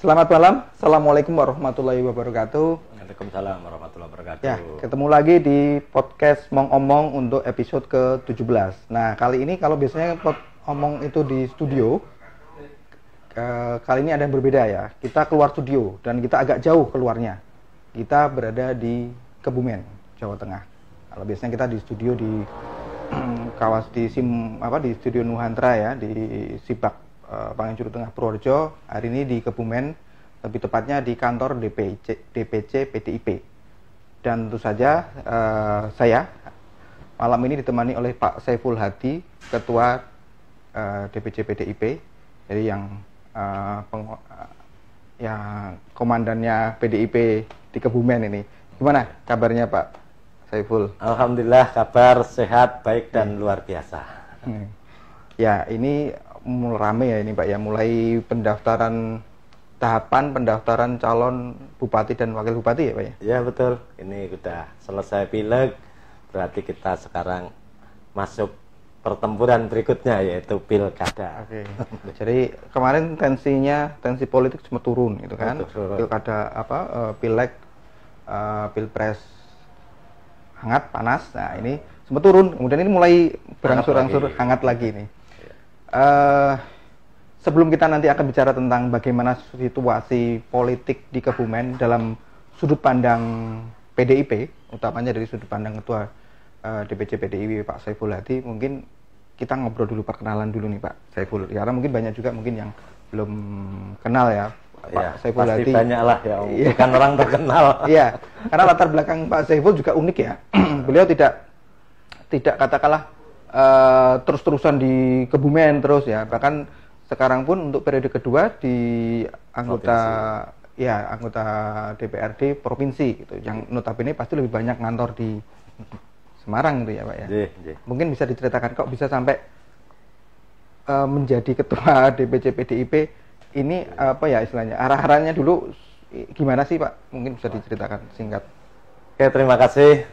Selamat malam, Assalamualaikum warahmatullahi wabarakatuh. Waalaikumsalam warahmatullahi wabarakatuh. Ya, ketemu lagi di podcast Mong Omong untuk episode ke-17. Nah, kali ini kalau biasanya omong itu di studio, kali ini ada yang berbeda ya. Kita keluar studio dan kita agak jauh keluarnya. Kita berada di Kebumen, Jawa Tengah. Kalau biasanya kita di studio di di studio Nuhantra ya, di Sibak, Panganjuru Tengah Purworejo. Hari ini di Kebumen, lebih tepatnya di kantor DPC PDIP. Dan tentu saja saya malam ini ditemani oleh Pak Saiful Hadi, Ketua DPC PDIP, jadi yang komandannya PDIP di Kebumen ini. Gimana kabarnya Pak Saiful? Alhamdulillah, kabar sehat, baik dan luar biasa. Ya, ini mulai rame ya ini Pak ya, mulai tahapan pendaftaran calon bupati dan wakil bupati ya Pak ya? Ya betul, ini sudah selesai pileg, berarti kita sekarang masuk pertempuran berikutnya yaitu pilkada. Oke. Jadi kemarin tensi politik semua turun gitu kan? Pilkada pileg, pilpres hangat panas. Nah ini sempat turun, kemudian ini mulai berangsur-angsur hangat lagi nih. Sebelum kita nanti akan bicara tentang bagaimana situasi politik di Kebumen dalam sudut pandang PDIP, utamanya dari sudut pandang Ketua DPC PDIP Pak Saiful Hadi, mungkin kita ngobrol dulu, perkenalan dulu nih Pak Saiful. Karena mungkin banyak juga mungkin yang belum kenal ya Pak Saiful Hadi. Pasti banyak lah ya, bukan orang terkenal. Iya, karena latar belakang Pak Saiful juga unik ya. Beliau tidak katakanlah terus-terusan di Kebumen terus ya, bahkan sekarang pun untuk periode kedua di anggota DPRD provinsi gitu, yang notabene pasti lebih banyak ngantor di Semarang gitu ya Pak ya. Mungkin bisa diceritakan kok bisa sampai menjadi ketua DPC PDIP ini apa ya istilahnya, arah-arahnya dulu gimana sih Pak, mungkin bisa diceritakan singkat. Oke, terima kasih.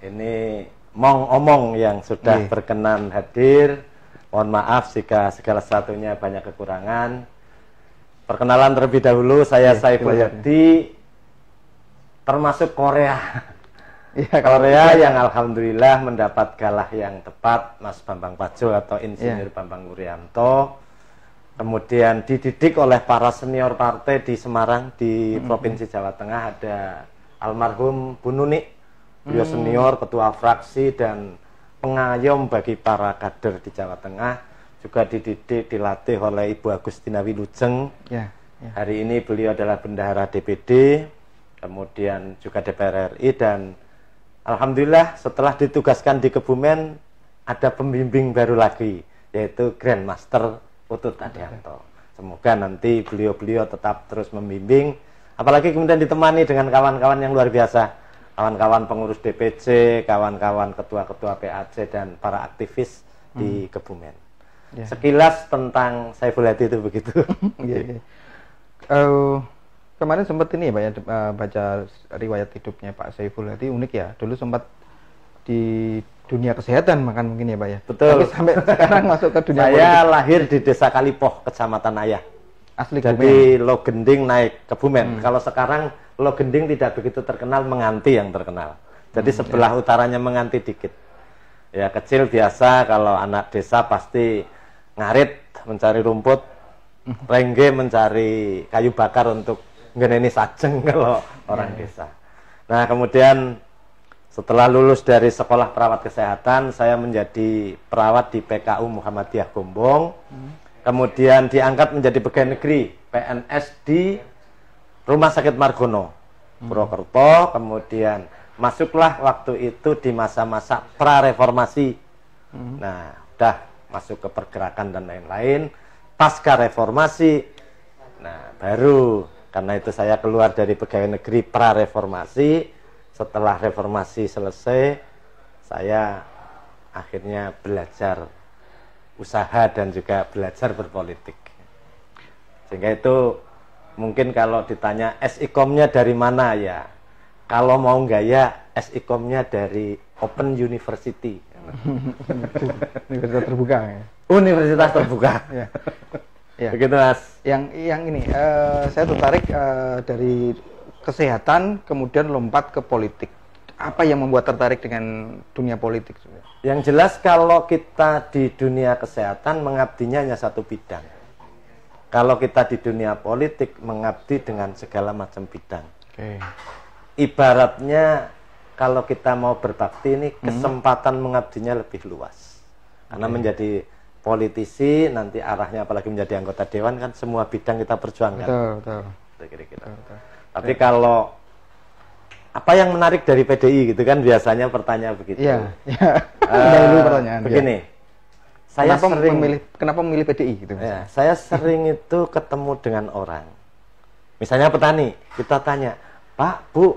Ini Mong Omong yang sudah berkenan hadir. Mohon maaf jika segala sesuatunya banyak kekurangan. Perkenalan terlebih dahulu, saya Saiful Hadi, termasuk Korea. Korea yang alhamdulillah mendapat galah yang tepat, Mas Bambang Pacul atau Insinyur Bambang Wuryanto. Kemudian dididik oleh para senior partai di Semarang, di Provinsi Jawa Tengah, ada almarhum Bu Nuni. Beliau senior, ketua fraksi dan pengayom bagi para kader di Jawa Tengah. Juga dididik, dilatih oleh Ibu Agustina Wilujeng. Hari ini beliau adalah bendahara DPD, kemudian juga DPR RI, dan alhamdulillah setelah ditugaskan di Kebumen ada pembimbing baru lagi, yaitu Grandmaster Utut Adianto. Semoga nanti beliau tetap terus membimbing, apalagi kemudian ditemani dengan kawan-kawan yang luar biasa. Kawan-kawan pengurus DPC, kawan-kawan ketua-ketua PAC, dan para aktivis di Kebumen. Sekilas tentang Saiful Hadi itu begitu. Kemarin sempat ini ya Pak ya, baca riwayat hidupnya Pak Saiful Hadi, unik ya. Dulu sempat di dunia kesehatan makan mungkin ya Pak ya. Betul. Tapi sampai sekarang masuk ke dunia politik. Saya lahir di Desa Kalipoh, Kecamatan Ayah. Asli Jadi Logending naik Kebumen. Kalau sekarang Logending tidak begitu terkenal, Menganti yang terkenal. Jadi sebelah utaranya Menganti dikit. Ya kecil biasa, kalau anak desa pasti ngarit mencari rumput, rengge mencari kayu bakar untuk ngeneni sajeng kalau orang desa. Nah kemudian setelah lulus dari sekolah perawat kesehatan, saya menjadi perawat di PKU Muhammadiyah Gombong. Kemudian diangkat menjadi pegawai negeri PNS di Rumah Sakit Margono, Purwokerto. Kemudian masuklah waktu itu di masa-masa pra-reformasi. Nah, udah masuk ke pergerakan dan lain-lain. Pasca reformasi, nah baru karena itu saya keluar dari pegawai negeri pra-reformasi. Setelah reformasi selesai, saya akhirnya belajar usaha dan juga belajar berpolitik. Sehingga itu mungkin kalau ditanya SIKOM-nya dari mana ya, kalau mau gaya SIKOM-nya dari Open University. Universitas terbuka ya? Universitas terbuka. Ya. Begitu Mas. Yang ini saya tertarik dari kesehatan kemudian lompat ke politik. Apa yang membuat tertarik dengan dunia politik? Yang jelas kalau kita di dunia kesehatan mengabdinya hanya satu bidang. Kalau kita di dunia politik mengabdi dengan segala macam bidang. Oke. Ibaratnya kalau kita mau berbakti ini kesempatan mengabdinya lebih luas. Karena menjadi politisi nanti arahnya apalagi menjadi anggota dewan kan semua bidang kita perjuangkan. Betul. Kira-kira. Tapi kalau apa yang menarik dari PDI gitu kan biasanya pertanyaan begitu. Iya. Dahulu pertanyaan. Begini. Ya. Saya kenapa memilih PDI gitu? Ya, saya sering itu ketemu dengan orang. Misalnya petani, kita tanya, "Pak, Bu,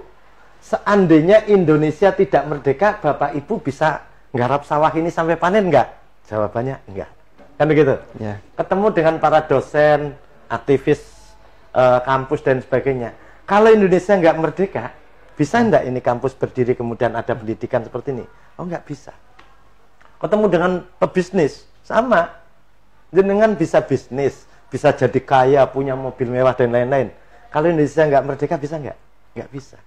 seandainya Indonesia tidak merdeka, Bapak Ibu bisa nggarap sawah ini sampai panen enggak?" Jawabannya enggak. Kan begitu? Ya. Ketemu dengan para dosen, aktivis kampus dan sebagainya. Kalau Indonesia enggak merdeka, bisa enggak ini kampus berdiri kemudian ada pendidikan seperti ini? Oh, enggak bisa. Ketemu dengan pebisnis, sama. Jenengan bisa bisnis, bisa jadi kaya, punya mobil mewah dan lain-lain. Kalau Indonesia enggak merdeka, bisa enggak? Enggak bisa.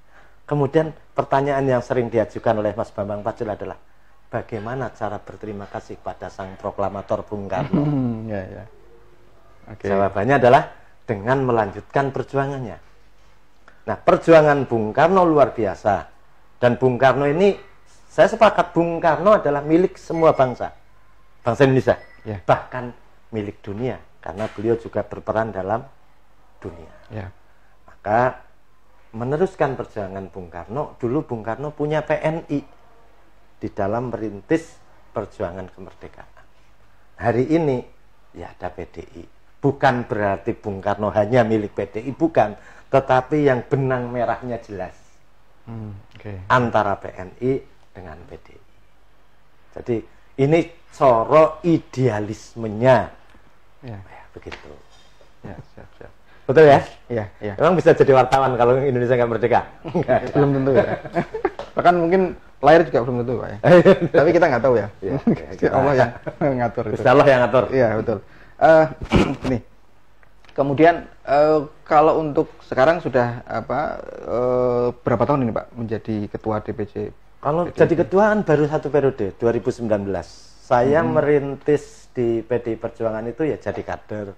Kemudian pertanyaan yang sering diajukan oleh Mas Bambang Pacul adalah, bagaimana cara berterima kasih pada sang proklamator Bung Karno? Ya. Okay. Jawabannya adalah dengan melanjutkan perjuangannya. Nah, perjuangan Bung Karno luar biasa. Dan Bung Karno ini, saya sepakat Bung Karno adalah milik semua bangsa. Bangsa Indonesia. Yeah. Bahkan milik dunia. Karena beliau juga berperan dalam dunia. Yeah. Maka, meneruskan perjuangan Bung Karno, dulu Bung Karno punya PNI di dalam merintis perjuangan kemerdekaan. Hari ini, ya ada PDI. Bukan berarti Bung Karno hanya milik PDI, bukan. Tetapi yang benang merahnya jelas. Antara PNI dengan PDI. Jadi ini coro idealismenya. Ya, begitu. Ya, siap. Betul ya? Iya. Emang bisa jadi wartawan kalau Indonesia nggak merdeka? Belum tentu ya. Bahkan mungkin lahir juga belum tentu Pak ya. Tapi kita nggak tahu ya. Allah yang ngatur. Insya Allah yang ngatur. Iya, betul. Ini. Kemudian kalau untuk sekarang sudah berapa tahun ini Pak menjadi ketua DPC? Kalau jadi ketua kan baru satu periode, 2019. Saya merintis di PDI Perjuangan itu ya jadi kader.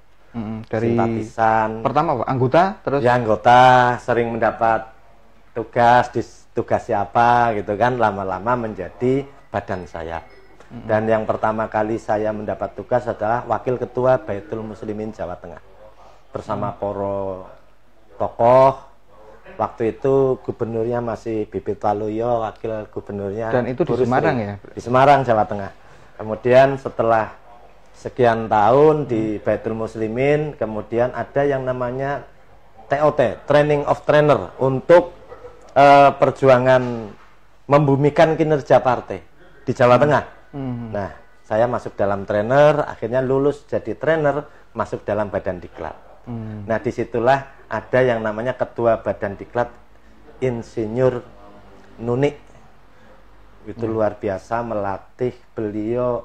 Dari simpatisan. Pertama Pak, anggota terus? Ya anggota, sering mendapat tugas, tugas siapa gitu kan, lama-lama menjadi badan saya. Dan yang pertama kali saya mendapat tugas adalah Wakil Ketua Baitul Muslimin Jawa Tengah. Bersama poro tokoh. Waktu itu gubernurnya masih Bibit Waluyo, wakil gubernurnya. Dan itu di Semarang ya? Di Semarang, Jawa Tengah. Kemudian setelah sekian tahun di Baitul Muslimin, kemudian ada yang namanya TOT, Training of Trainer, untuk perjuangan membumikan kinerja partai di Jawa Tengah. Nah, saya masuk dalam trainer, akhirnya lulus jadi trainer, masuk dalam Badan Diklat. Nah, disitulah ada yang namanya Ketua Badan Diklat, Insinyur Nuni. Itu luar biasa, melatih beliau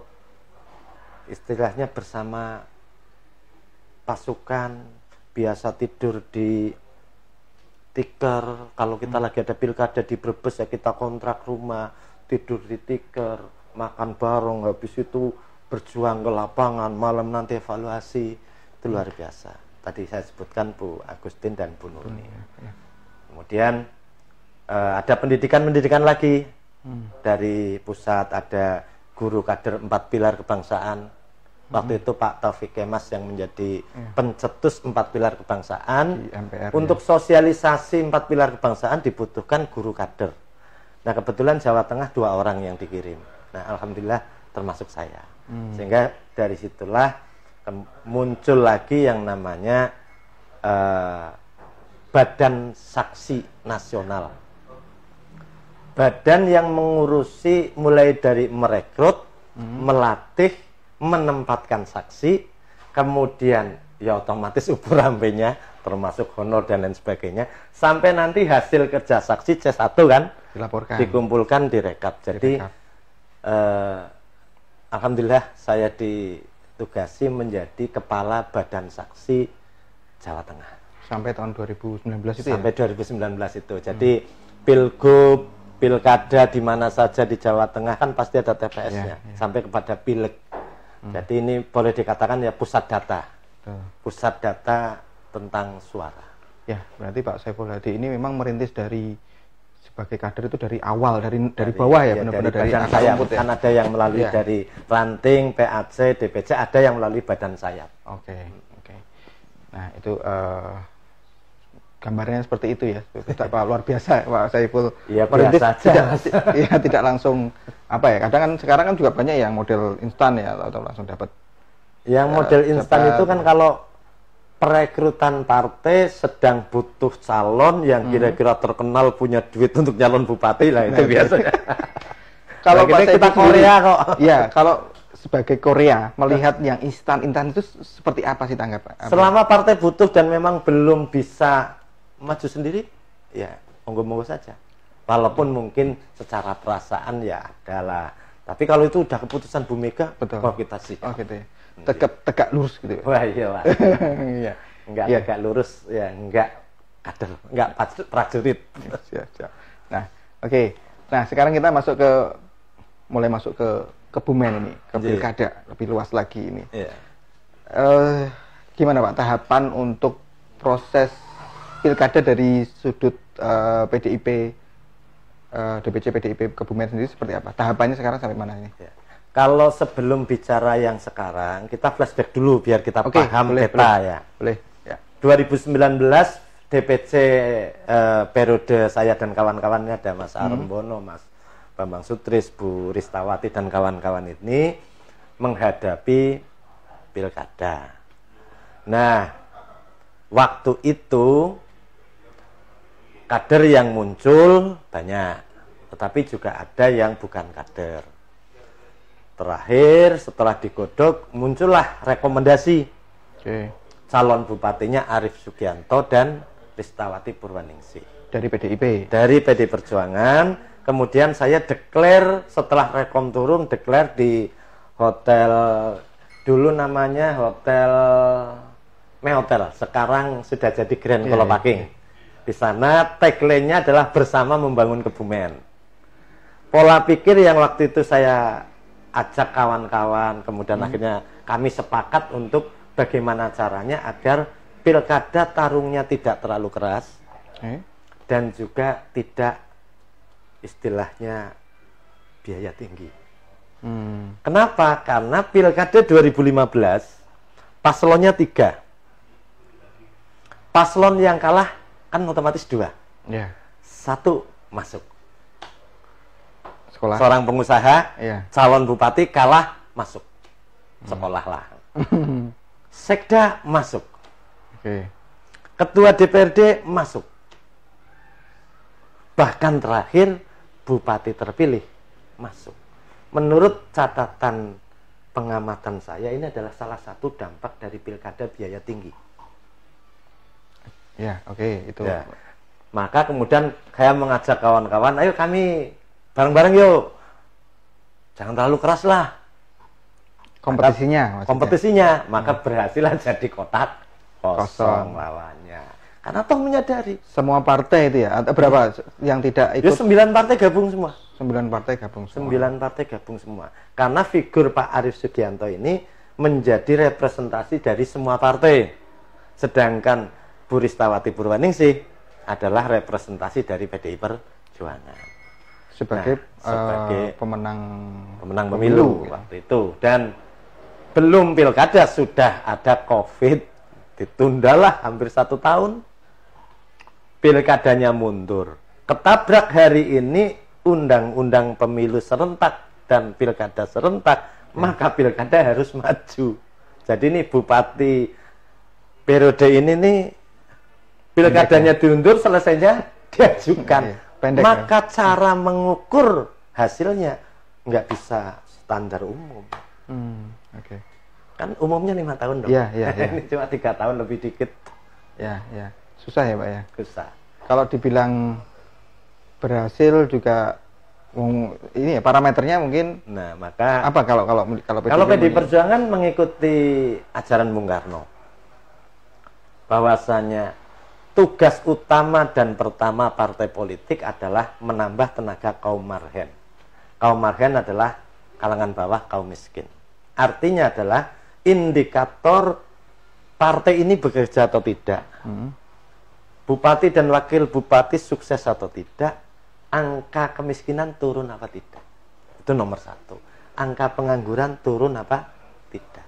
istilahnya bersama pasukan, biasa tidur di tikar. Kalau kita lagi ada pilkada di Brebes ya kita kontrak rumah, tidur di tikar, makan bareng, habis itu berjuang ke lapangan, malam nanti evaluasi. Itu luar biasa. Tadi saya sebutkan Bu Agustin dan Bu Nurni. Kemudian ada pendidikan lagi. Dari pusat ada guru kader 4 pilar kebangsaan. Waktu itu Pak Taufik Kemas yang menjadi pencetus 4 pilar kebangsaan. MPR, untuk sosialisasi 4 pilar kebangsaan dibutuhkan guru kader. Nah, kebetulan Jawa Tengah 2 orang yang dikirim. Nah, alhamdulillah termasuk saya. Sehingga dari situlah muncul lagi yang namanya Badan Saksi Nasional. Badan yang mengurusi mulai dari merekrut, melatih, menempatkan saksi, kemudian ya otomatis ukur rambenya, termasuk honor dan lain sebagainya, sampai nanti hasil kerja saksi C1 kan dilaporkan, dikumpulkan, direkap. Jadi alhamdulillah saya tugasi menjadi Kepala Badan Saksi Jawa Tengah. Sampai tahun 2019 itu sampai ya? 2019 itu. Jadi pilgub, pilkada di mana saja di Jawa Tengah kan pasti ada TPS-nya, sampai kepada pileg. Jadi ini boleh dikatakan ya pusat data. Pusat data tentang suara. Ya, berarti Pak Saiful Hadi ini memang merintis dari sebagai kader itu dari awal, dari bawah ya, benar-benar dari badan sayap. Kan ada yang melalui dari ranting, PAC, DPC, ada yang melalui badan sayap. Oke. Nah, itu gambarnya seperti itu ya. Pak, luar biasa Pak Saiful. Iya, biasa aja. Tidak langsung apa ya. Kadang kan sekarang kan juga banyak yang model instan ya, atau langsung dapat. Yang model instan itu kan kalau perekrutan partai sedang butuh calon yang kira-kira terkenal punya duit untuk nyalon bupati lah, itu biasa. Kalau nah, kita Korea kok. Iya, kalau sebagai Korea melihat yang instan itu seperti apa sih tanggapan? Selama partai butuh dan memang belum bisa maju sendiri, ya monggo-monggo saja. Walaupun mungkin secara perasaan ya adalah. Tapi kalau itu udah keputusan Bu Mega, kok kita sih. Oh gitu ya. Tegak lurus gitu ya. Wah iya lah. Iya. Enggak tegak lurus ya, enggak kader, enggak prajurit. Siap. Nah, oke. Nah, sekarang kita mulai masuk ke Kebumen ini, ke pilkada lebih luas lagi ini. Iya. Gimana Pak tahapan untuk proses pilkada dari sudut PDIP DPC PDIP Kebumen sendiri seperti apa? Tahapannya sekarang sampai mana ini? Ya. Kalau sebelum bicara yang sekarang, kita flashback dulu biar kita paham peta ya. Boleh. Ya. 2019 DPC periode saya dan kawan-kawannya ada Mas Arembono, Mas Bambang Sutris, Bu Ristawati dan kawan-kawan ini menghadapi pilkada. Nah, waktu itu kader yang muncul banyak, tetapi juga ada yang bukan kader. Terakhir setelah digodok muncullah rekomendasi calon bupatinya Arief Sugianto dan Ristawati Purwaningsih dari PDIP. Dari PD Perjuangan. Kemudian saya declare setelah rekom turun, declare di hotel dulu namanya Hotel Mehotel, sekarang sudah jadi Grand Kolopaking. Di sana tagline-nya adalah bersama membangun Kebumen. Pola pikir yang waktu itu saya ajak kawan-kawan, kemudian akhirnya kami sepakat untuk bagaimana caranya agar pilkada tarungnya tidak terlalu keras dan juga tidak istilahnya biaya tinggi. Kenapa? Karena pilkada 2015 paslonnya 3. Paslon yang kalah kan otomatis 2. Satu masuk. Seorang pengusaha, calon bupati kalah masuk. Sekolah lah. Sekda masuk. Ketua DPRD masuk. Bahkan terakhir bupati terpilih masuk. Menurut catatan pengamatan saya, ini adalah salah satu dampak dari pilkada biaya tinggi. Itu. Ya. Maka kemudian saya mengajak kawan-kawan, ayo kami bareng-bareng yuk. Jangan terlalu keras lah. Kompetisinya. Maka berhasillah jadi kotak kosong lawannya. Karena toh menyadari. Semua partai itu ya? Atau berapa yang tidak ikut? 9 partai gabung semua. 9 partai gabung semua. 9 partai gabung semua. Karena figur Pak Arief Sugianto ini menjadi representasi dari semua partai. Sedangkan Bu Ristawati Purwaningsih adalah representasi dari PDI Perjuangan. Sebagai pemenang pemilu waktu itu. Dan belum pilkada sudah ada COVID, ditundalah hampir 1 tahun. Pilkadanya mundur. Ketabrak hari ini undang-undang pemilu serentak dan pilkada serentak, maka pilkada harus maju. Jadi ini bupati periode ini nih pilkadanya diundur, selesainya diajukan. Maka cara mengukur hasilnya nggak bisa standar umum. Kan umumnya 5 tahun dong. Ini cuma 3 tahun lebih dikit. Susah ya Pak ya. Susah. Kalau dibilang berhasil juga Ini ya parameternya mungkin. Nah, maka apa kalau PDI Perjuangan mengikuti ajaran Bung Karno, bahwasanya tugas utama dan pertama partai politik adalah menambah tenaga kaum marhen. Kaum marhen adalah kalangan bawah, kaum miskin. Artinya adalah indikator partai ini bekerja atau tidak. Bupati dan wakil bupati sukses atau tidak, angka kemiskinan turun apa tidak. Itu nomor satu. Angka pengangguran turun apa tidak.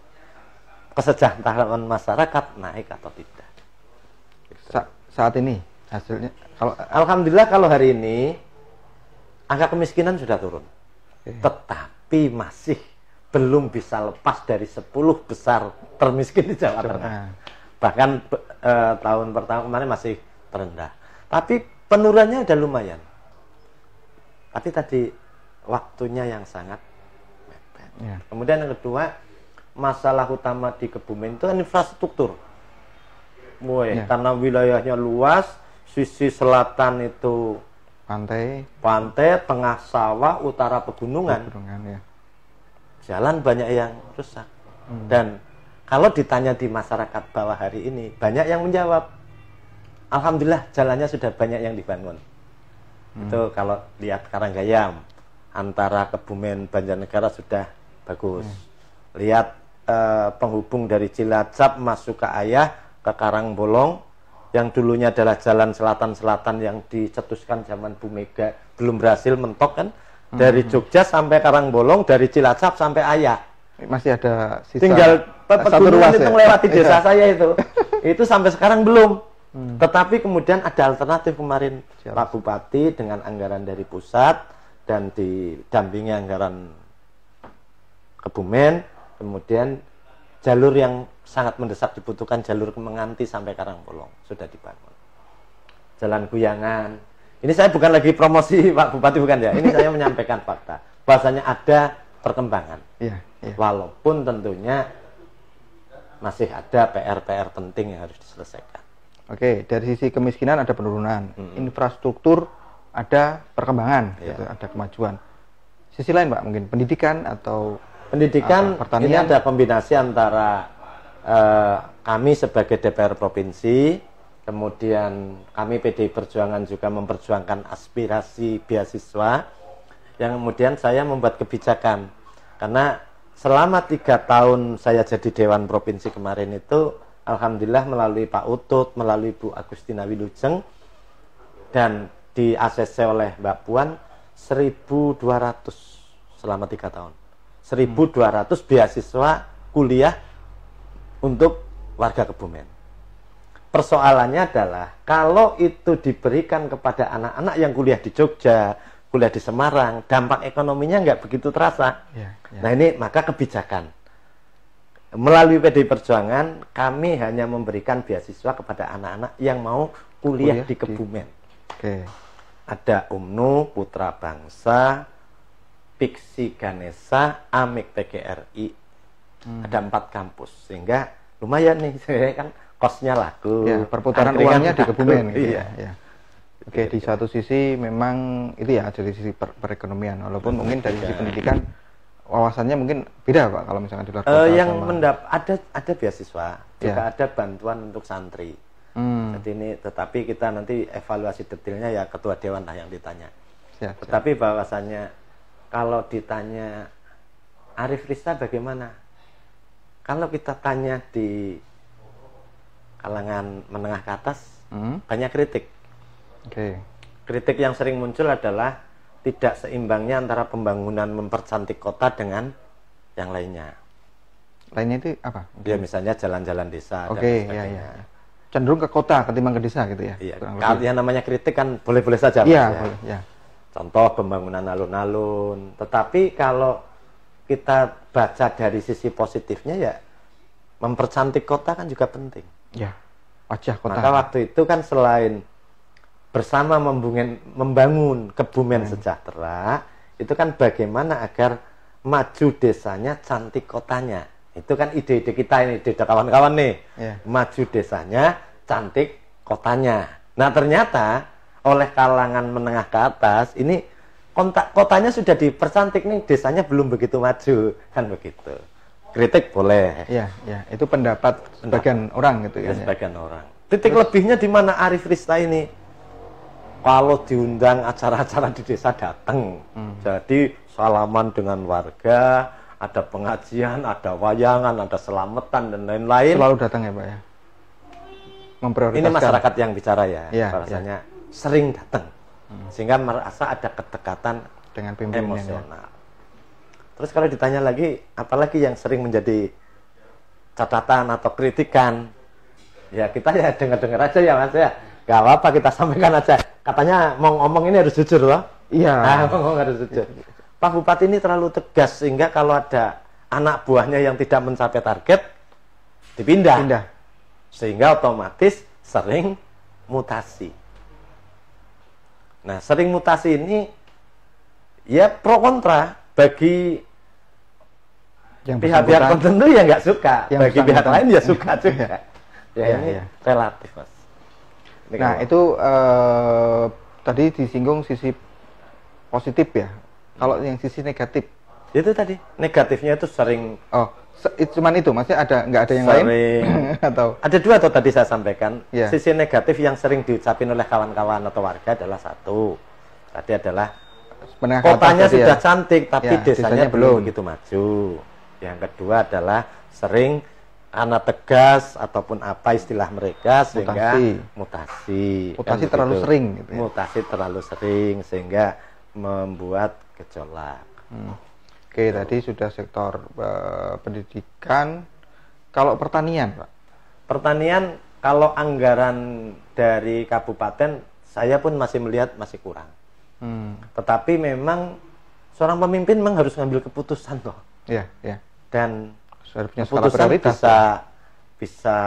Kesejahteraan masyarakat naik atau tidak. Saat ini hasilnya, alhamdulillah kalau hari ini angka kemiskinan sudah turun. Tetapi masih belum bisa lepas dari 10 besar termiskin di Jawa Tengah. Bahkan tahun pertama kemarin masih terendah. Tapi penurunannya udah lumayan. Tapi tadi waktunya yang sangat mepet. Ya. Kemudian yang kedua, masalah utama di Kebumen itu kan infrastruktur. Ya. Karena wilayahnya luas, sisi selatan itu pantai, tengah sawah, utara pegunungan. Ya. Jalan banyak yang rusak. Dan kalau ditanya di masyarakat bawah hari ini, banyak yang menjawab, alhamdulillah jalannya sudah banyak yang dibangun. Itu kalau lihat Karanggayam, antara Kebumen Banjarnegara sudah bagus. Lihat penghubung dari Cilacap masuk ke Ayah, ke Karangbolong, yang dulunya adalah jalan selatan-selatan yang dicetuskan zaman Bu Mega, belum berhasil mentok kan. Dari Jogja sampai Karangbolong, dari Cilacap sampai Ayah. Masih ada sisa. Tinggal pegunungan itu melewati desa saya itu. Itu sampai sekarang belum. Tetapi kemudian ada alternatif kemarin. Pak Bupati dengan anggaran dari pusat dan didampingi anggaran Kebumen. Kemudian jalur yang sangat mendesak dibutuhkan, jalur Kemenganti sampai Karangbolong sudah dibangun. Jalan Guyangan. Ini saya bukan lagi promosi Pak Bupati, bukan ya. Ini saya menyampaikan fakta. Bahasanya ada perkembangan. Iya. Walaupun tentunya masih ada PR-PR penting yang harus diselesaikan. Oke, dari sisi kemiskinan ada penurunan. Infrastruktur ada perkembangan, gitu, ada kemajuan. Sisi lain Pak, mungkin pendidikan atau pendidikan, ini ada kombinasi antara kami sebagai DPR Provinsi, kemudian kami PDI Perjuangan juga memperjuangkan aspirasi beasiswa, yang kemudian saya membuat kebijakan. Karena selama 3 tahun saya jadi Dewan Provinsi kemarin itu, alhamdulillah melalui Pak Utut, melalui Bu Agustina Wilujeng, dan di ACC oleh Mbak Puan, 1.200 selama 3 tahun. 1.200 beasiswa kuliah untuk warga Kebumen. Persoalannya adalah kalau itu diberikan kepada anak-anak yang kuliah di Jogja, kuliah di Semarang, dampak ekonominya nggak begitu terasa. Nah ini maka kebijakan. Melalui PDI Perjuangan, kami hanya memberikan beasiswa kepada anak-anak yang mau kuliah di Kebumen. Ada UMNU, Putra Bangsa, Piksi Ganesha, Amik PGRI. Ada 4 kampus, sehingga lumayan nih, kan kosnya laku. Ya, perputaran uangnya di Kebumen. Gitu ya. Oke, di satu sisi memang itu ya dari sisi perekonomian, walaupun mungkin dari sisi pendidikan wawasannya mungkin beda Pak kalau misalkan di luar kota. Yang ada beasiswa, juga ada bantuan untuk santri. Jadi ini, tetapi kita nanti evaluasi detailnya ya Ketua Dewan lah yang ditanya. Tetapi bahwasannya kalau ditanya Arif Rista bagaimana? Kalau kita tanya di kalangan menengah ke atas, banyak kritik. Kritik yang sering muncul adalah tidak seimbangnya antara pembangunan mempercantik kota dengan yang lainnya. Lainnya itu apa? Ya misalnya jalan-jalan desa. Iya. Cenderung ke kota ketimbang ke desa gitu ya? Iya. Kalau yang namanya kritik kan boleh-boleh saja. Iya, boleh. Ya. Contoh pembangunan alun-alun. Tetapi kalau kita baca dari sisi positifnya ya mempercantik kota kan juga penting. Ya, wajah kota. Maka waktu itu kan selain bersama membangun Kebumen sejahtera, itu kan bagaimana agar maju desanya, cantik kotanya. Itu kan ide-ide kita ini, ide kawan-kawan nih. Maju desanya, cantik kotanya. Nah ternyata oleh kalangan menengah ke atas ini kotanya sudah dipercantik nih, desanya belum begitu maju, kan begitu. Kritik boleh. Iya, ya, itu pendapat sebagian orang gitu ya. Sebagian orang. Titik lebihnya di mana Arif Rista ini? Kalau diundang acara-acara di desa datang. Jadi salaman dengan warga, ada pengajian, ada wayangan, ada selamatan dan lain-lain. Selalu datang ya Pak ya. Memprioritaskan. Ini masyarakat yang bicara ya, ya. bahasanya sering datang, sehingga merasa ada kedekatan dengan pimpinan emosional. Terus kalau ditanya lagi, apalagi yang sering menjadi catatan atau kritikan, ya kita ya dengar-dengar aja ya Mas ya, gak apa-apa kita sampaikan aja. Katanya mau ngomong ini harus jujur loh. Iya. Nah, ngomong harus jujur. Pak Bupati ini terlalu tegas sehingga kalau ada anak buahnya yang tidak mencapai target, dipindah. Sehingga otomatis sering mutasi. Nah, sering mutasi ini ya pro kontra bagi pihak-pihak tertentu ya nggak suka, bagi pihak lain ya suka juga. Ini relatif, Mas. Ini nah, itu tadi disinggung sisi positif ya. Kalau yang sisi negatif, itu tadi negatifnya itu sering. Cuman itu, maksudnya nggak ada yang lain? Atau ada dua atau tadi saya sampaikan. Sisi negatif yang sering diucapin oleh kawan-kawan atau warga adalah satu. Tadi adalah kotanya sudah cantik, tapi desanya belum begitu maju. Yang kedua adalah sering karena tegas ataupun apa istilah mereka sehingga mutasi terlalu sering gitu ya? Mutasi terlalu sering sehingga membuat gejolak. Oke, tadi sudah sektor pendidikan. Kalau pertanian, Pak? Pertanian, kalau anggaran dari kabupaten, saya pun masih melihat masih kurang. Tetapi memang seorang pemimpin memang harus ngambil keputusan loh. Iya, iya. Dan punya keputusan bisa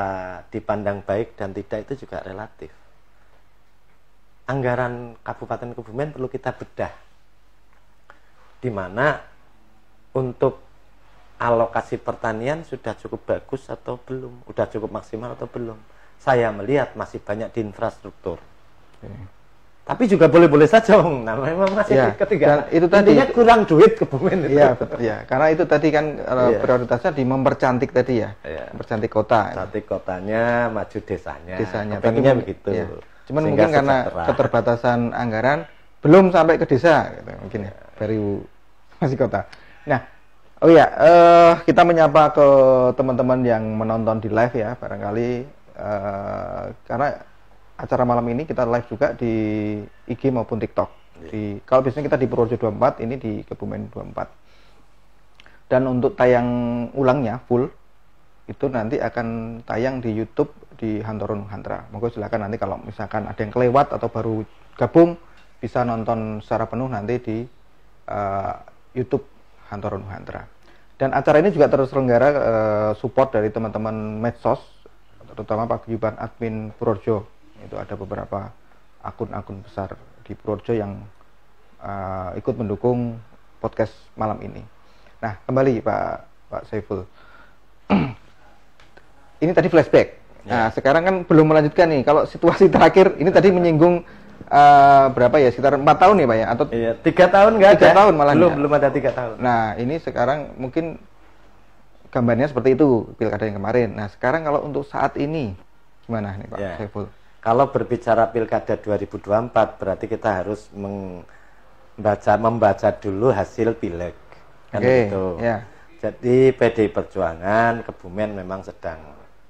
dipandang baik dan tidak itu juga relatif. Anggaran Kabupaten Kebumen perlu kita bedah. Di mana untuk alokasi pertanian sudah cukup bagus atau belum? Sudah cukup maksimal atau belum? Saya melihat masih banyak di infrastruktur. Tapi juga boleh-boleh saja, nah memang masih ketiga. Itu tadi intinya kurang duit Kebumen itu. Iya, betul ya. Karena itu tadi kan prioritasnya di mempercantik tadi ya. Mempercantik kota. Cantik kotanya, maju desanya. Pengennya begitu. Cuman mungkin karena keterbatasan anggaran belum sampai ke desa gitu, mungkin ya. Baru masih kota. Nah, kita menyapa ke teman-teman yang menonton di live ya, barangkali karena acara malam ini kita live juga di IG maupun TikTok. Kalau biasanya kita di Purworejo 24, ini di Kebumen 24. Dan untuk tayang ulangnya full itu nanti akan tayang di YouTube di Hantoro Nuhantra. Monggo silakan nanti kalau misalkan ada yang kelewat atau baru gabung bisa nonton secara penuh nanti di YouTube Hantoro Nuhantra. Dan acara ini juga terselenggara support dari teman-teman medsos, terutama Pak Guyuban admin Purworejo. Itu ada beberapa akun-akun besar di Purworejo yang ikut mendukung podcast malam ini. Nah, kembali Pak Saiful. Ini tadi flashback. Nah, sekarang kan belum melanjutkan nih. Kalau situasi terakhir ini tadi menyinggung berapa ya, sekitar 4 tahun ya Pak ya, atau 3 tahun nggak ada, 3 tahun malah belum ada 3 tahun. Nah, ini sekarang mungkin gambarnya seperti itu pilkada yang kemarin. Nah, sekarang kalau untuk saat ini gimana nih Pak Saiful? Kalau berbicara pilkada 2024 berarti kita harus membaca dulu hasil pileg kan gitu. Jadi PDI Perjuangan Kebumen memang sedang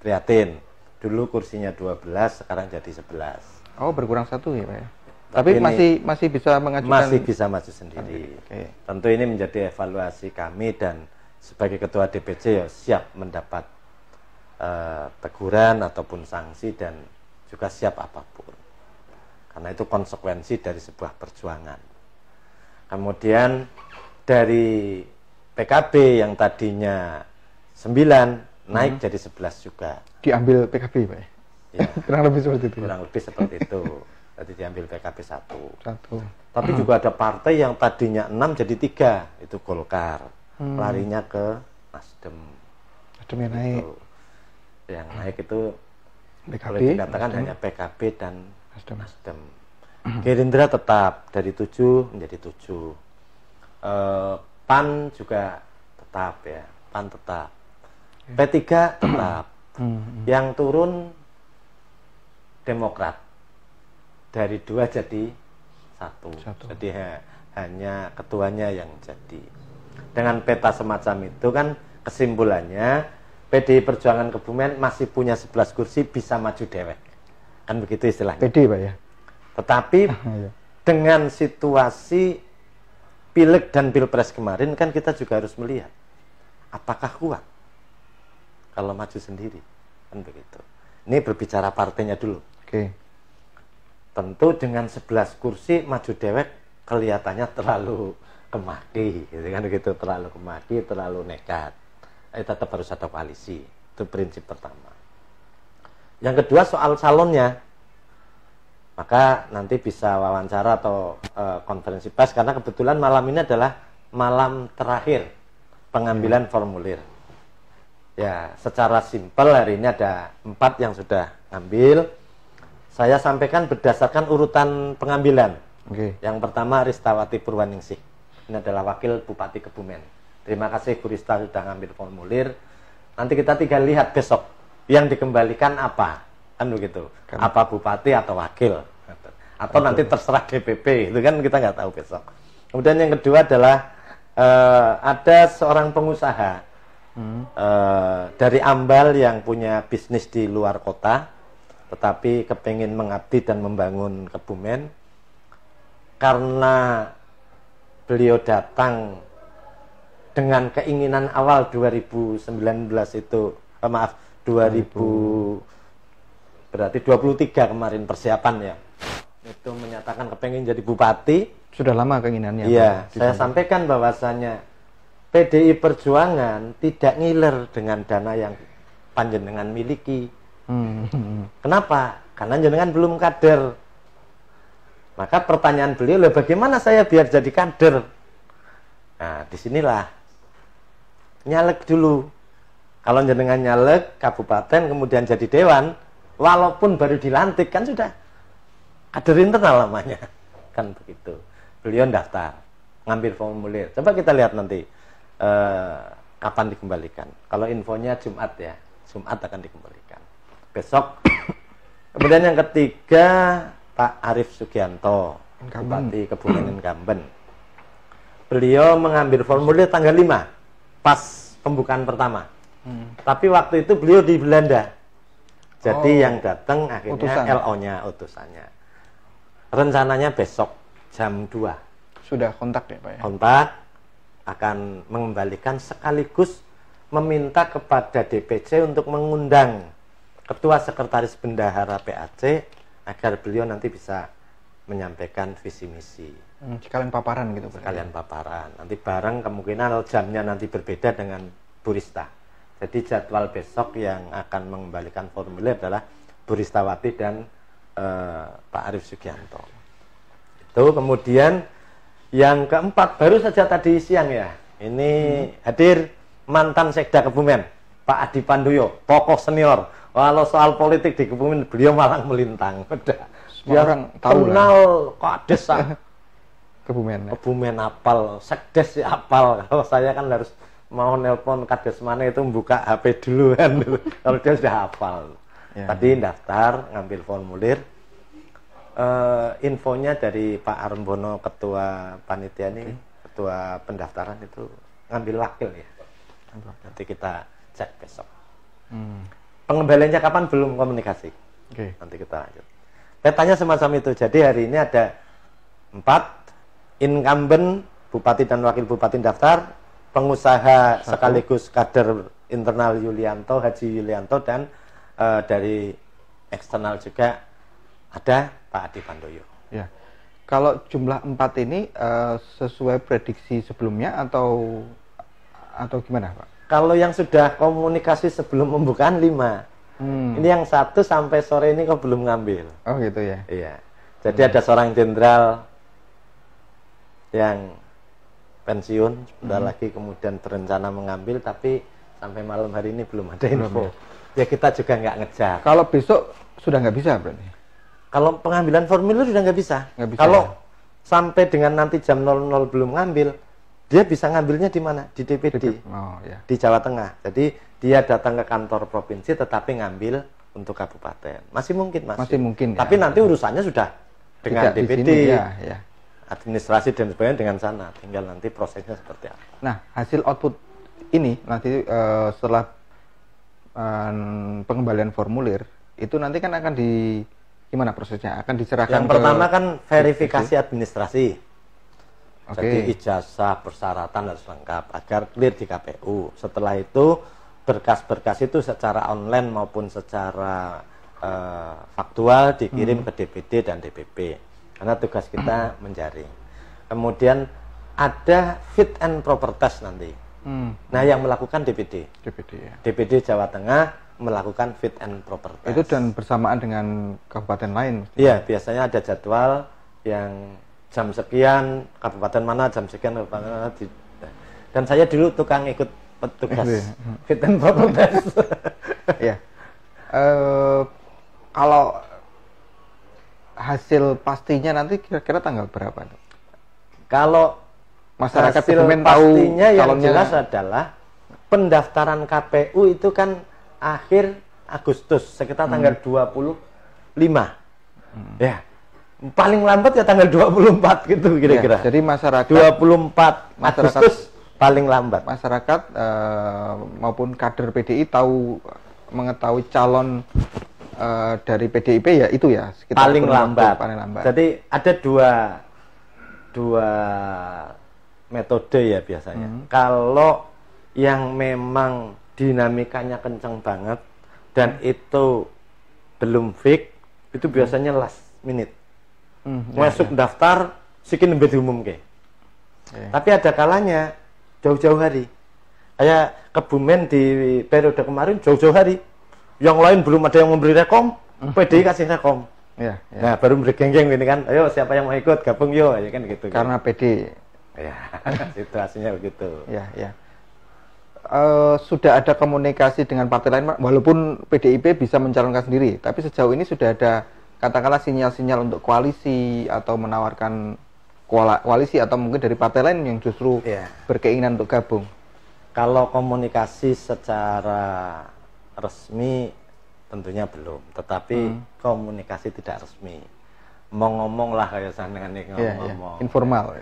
prihatin. Dulu kursinya 12, sekarang jadi 11. Oh, berkurang 1 ya Pak ya? Tapi masih bisa mengajukan? Masih bisa maju sendiri. Tentu ini menjadi evaluasi kami dan sebagai Ketua DPC ya siap mendapat teguran ataupun sanksi dan juga siap apapun. Karena itu konsekuensi dari sebuah perjuangan. Kemudian dari PKB yang tadinya 9 naik jadi 11 juga. Diambil PKB Pak ya? Kurang lebih seperti itu. Kurang lebih seperti itu. Tadi diambil PKB 1. Tapi juga ada partai yang tadinya 6 jadi 3, itu Golkar. Larinya ke Nasdem. Nasdem yang naik. Yang naik itu PKB, boleh dikatakan hanya PKB dan Nasdem. Gerindra tetap dari 7 menjadi 7. PAN juga tetap ya, PAN tetap. P3 tetap. Yang turun Demokrat dari 2 jadi 1. Jadi hanya ketuanya yang jadi. Dengan peta semacam itu kan kesimpulannya PDI Perjuangan Kebumen masih punya 11 kursi, bisa maju dewek. Kan begitu istilahnya. PD Pak ya. Tetapi dengan situasi Pileg dan Pilpres kemarin kan kita juga harus melihat apakah kuat kalau maju sendiri, kan begitu. Ini berbicara partainya dulu. Oke. Tentu dengan 11 kursi maju dewek kelihatannya terlalu kemaki, gitu kan begitu, terlalu kemaki, terlalu nekat. Tetap harus ada koalisi. Itu prinsip pertama. Yang kedua soal calonnya. Maka nanti bisa wawancara atau konferensi pers, karena kebetulan malam ini adalah malam terakhir pengambilan formulir. Ya, secara simpel hari ini ada 4 yang sudah ambil. Saya sampaikan berdasarkan urutan pengambilan. Yang pertama Ristawati Purwaningsih. Ini adalah wakil Bupati Kebumen. Terima kasih Bu Rista sudah ngambil formulir. Nanti kita tinggal lihat besok yang dikembalikan apa. Kan begitu, apa bupati atau wakil, atau nanti terserah DPP, itu kan kita nggak tahu besok. Kemudian yang kedua adalah ada seorang pengusaha dari Ambal yang punya bisnis di luar kota, tetapi kepingin mengabdi dan membangun Kebumen. Karena beliau datang dengan keinginan awal 2019 itu, 23 kemarin persiapan ya, itu menyatakan kepengen jadi bupati. Sudah lama keinginannya. Iya, saya sampaikan bahwasannya PDI Perjuangan tidak ngiler dengan dana yang panjenengan miliki. Kenapa? Karena jenengan belum kader. Maka pertanyaan beliau, bagaimana saya biar jadi kader? Nah, disinilah nyalek dulu. Kalau jenengan nyalek kabupaten kemudian jadi dewan, walaupun baru dilantik kan sudah kader internal namanya, kan begitu. Beliau daftar, ngambil formulir. Coba kita lihat nanti kapan dikembalikan. Kalau infonya Jumat ya, Jumat akan dikembalikan. Besok. Kemudian yang ketiga Pak Arief Sugianto, Bupati Kebumen incumbent. Beliau mengambil formulir tanggal 5, pas pembukaan pertama. Tapi waktu itu beliau di Belanda. Jadi yang datang akhirnya LO-nya, utusannya. Rencananya besok jam 2. Sudah kontak ya Pak ya? Kontak, akan mengembalikan sekaligus meminta kepada DPC untuk mengundang Ketua Sekretaris Bendahara PAC agar beliau nanti bisa menyampaikan visi misi. Sekalian paparan gitu Pak? Sekalian paparan. Nanti bareng, kemungkinan jamnya nanti berbeda dengan Bu Rista. Jadi jadwal besok yang akan mengembalikan formulir adalah Bu Ristawati dan Pak Arief Sugianto. Itu kemudian yang keempat, baru saja tadi siang ya, ini hadir mantan Sekda Kebumen, Pak Adi Pandoyo, tokoh senior. Walau soal politik di Kebumen beliau malah melintang. Udah. Semua orang tahu kenal kades Kebumen. Kebumen apal, sekdes ya apal. Kalau saya kan harus mau nelpon kades mana itu membuka HP dulu kan. Kalau dia sudah hafal. Ya. Tadi daftar, ngambil formulir. Infonya dari Pak Armbono, ketua panitia ini, ketua pendaftaran itu ngambil wakil ya. Nanti kita cek besok. Pengembaliannya kapan belum komunikasi. Nanti kita lanjut. Petanya semacam itu. Jadi hari ini ada 4 incumbent bupati dan wakil bupati daftar, pengusaha sekaligus kader internal Yulianto, Haji Yulianto, dan dari eksternal juga ada Pak Adi Pandoyo. Ya. Kalau jumlah 4 ini sesuai prediksi sebelumnya atau gimana Pak? Kalau yang sudah komunikasi sebelum pembukaan 5. Ini yang 1 sampai sore ini kok belum ngambil. Oh gitu ya? Iya. Jadi ada seorang jenderal yang pensiun sebentar lagi kemudian berencana mengambil, tapi sampai malam hari ini belum ada info. Ya kita juga nggak ngejar. Kalau besok sudah nggak bisa berarti? Kalau pengambilan formulir sudah nggak bisa. Kalau sampai dengan nanti jam 00 belum ngambil, dia bisa ngambilnya di mana? Di DPD. Oh, ya. Di Jawa Tengah. Jadi dia datang ke kantor provinsi tetapi ngambil untuk kabupaten. Masih mungkin, Mas. Masih mungkin. Tapi nanti urusannya sudah dengan tidak DPD. Di sini, ya. Administrasi dan sebagainya dengan sana. Tinggal nanti prosesnya seperti apa. Nah, hasil output ini nanti setelah pengembalian formulir itu nanti kan akan gimana prosesnya? Akan diserahkan yang pertama kan verifikasi administrasi. Jadi ijazah, persyaratan harus lengkap agar clear di KPU. Setelah itu berkas-berkas itu secara online maupun secara faktual dikirim ke DPD dan DPP. Karena tugas kita menjaring. Kemudian ada fit and proper test nanti. Nah, yang melakukan DPD. DPD Jawa Tengah melakukan fit and proper test. Itu dan bersamaan dengan kabupaten lain? Iya, biasanya ada jadwal yang jam sekian kabupaten mana, jam sekian kabupaten mana. Dan saya dulu tukang ikut petugas fit and proper test. Iya. Kalau hasil pastinya nanti kira-kira tanggal berapa? Kalau masyarakat hasil pastinya yang jelas adalah pendaftaran KPU itu kan akhir Agustus, sekitar tanggal 25. Ya. Paling lambat ya tanggal 24 gitu kira-kira. Ya, jadi masyarakat 24 Agustus paling lambat. Masyarakat maupun kader PDI mengetahui calon dari PDIP ya itu ya sekitar paling lambat. Jadi ada dua metode ya biasanya. Kalau yang memang dinamikanya kencang banget dan itu belum fix, itu biasanya last minute. Masuk daftar sikin nembe diumumke. Tapi ada kalanya jauh-jauh hari. Kayak Kebumen di periode kemarin jauh-jauh hari. Yang lain belum ada yang memberi rekom, PDI kasih rekom. Nah, baru bergenggeng ini kan. Ayo siapa yang mau ikut gabung yuk, ya kan gitu. Karena PD. Ya, situasinya begitu. Ya. Sudah ada komunikasi dengan partai lain, walaupun PDIP bisa mencalonkan sendiri, tapi sejauh ini sudah ada katakanlah sinyal-sinyal untuk koalisi atau menawarkan koalisi atau mungkin dari partai lain yang justru berkeinginan untuk gabung. Kalau komunikasi secara resmi tentunya belum, tetapi komunikasi tidak resmi. Mau ngomong lah kayak sana ngomong. Informal.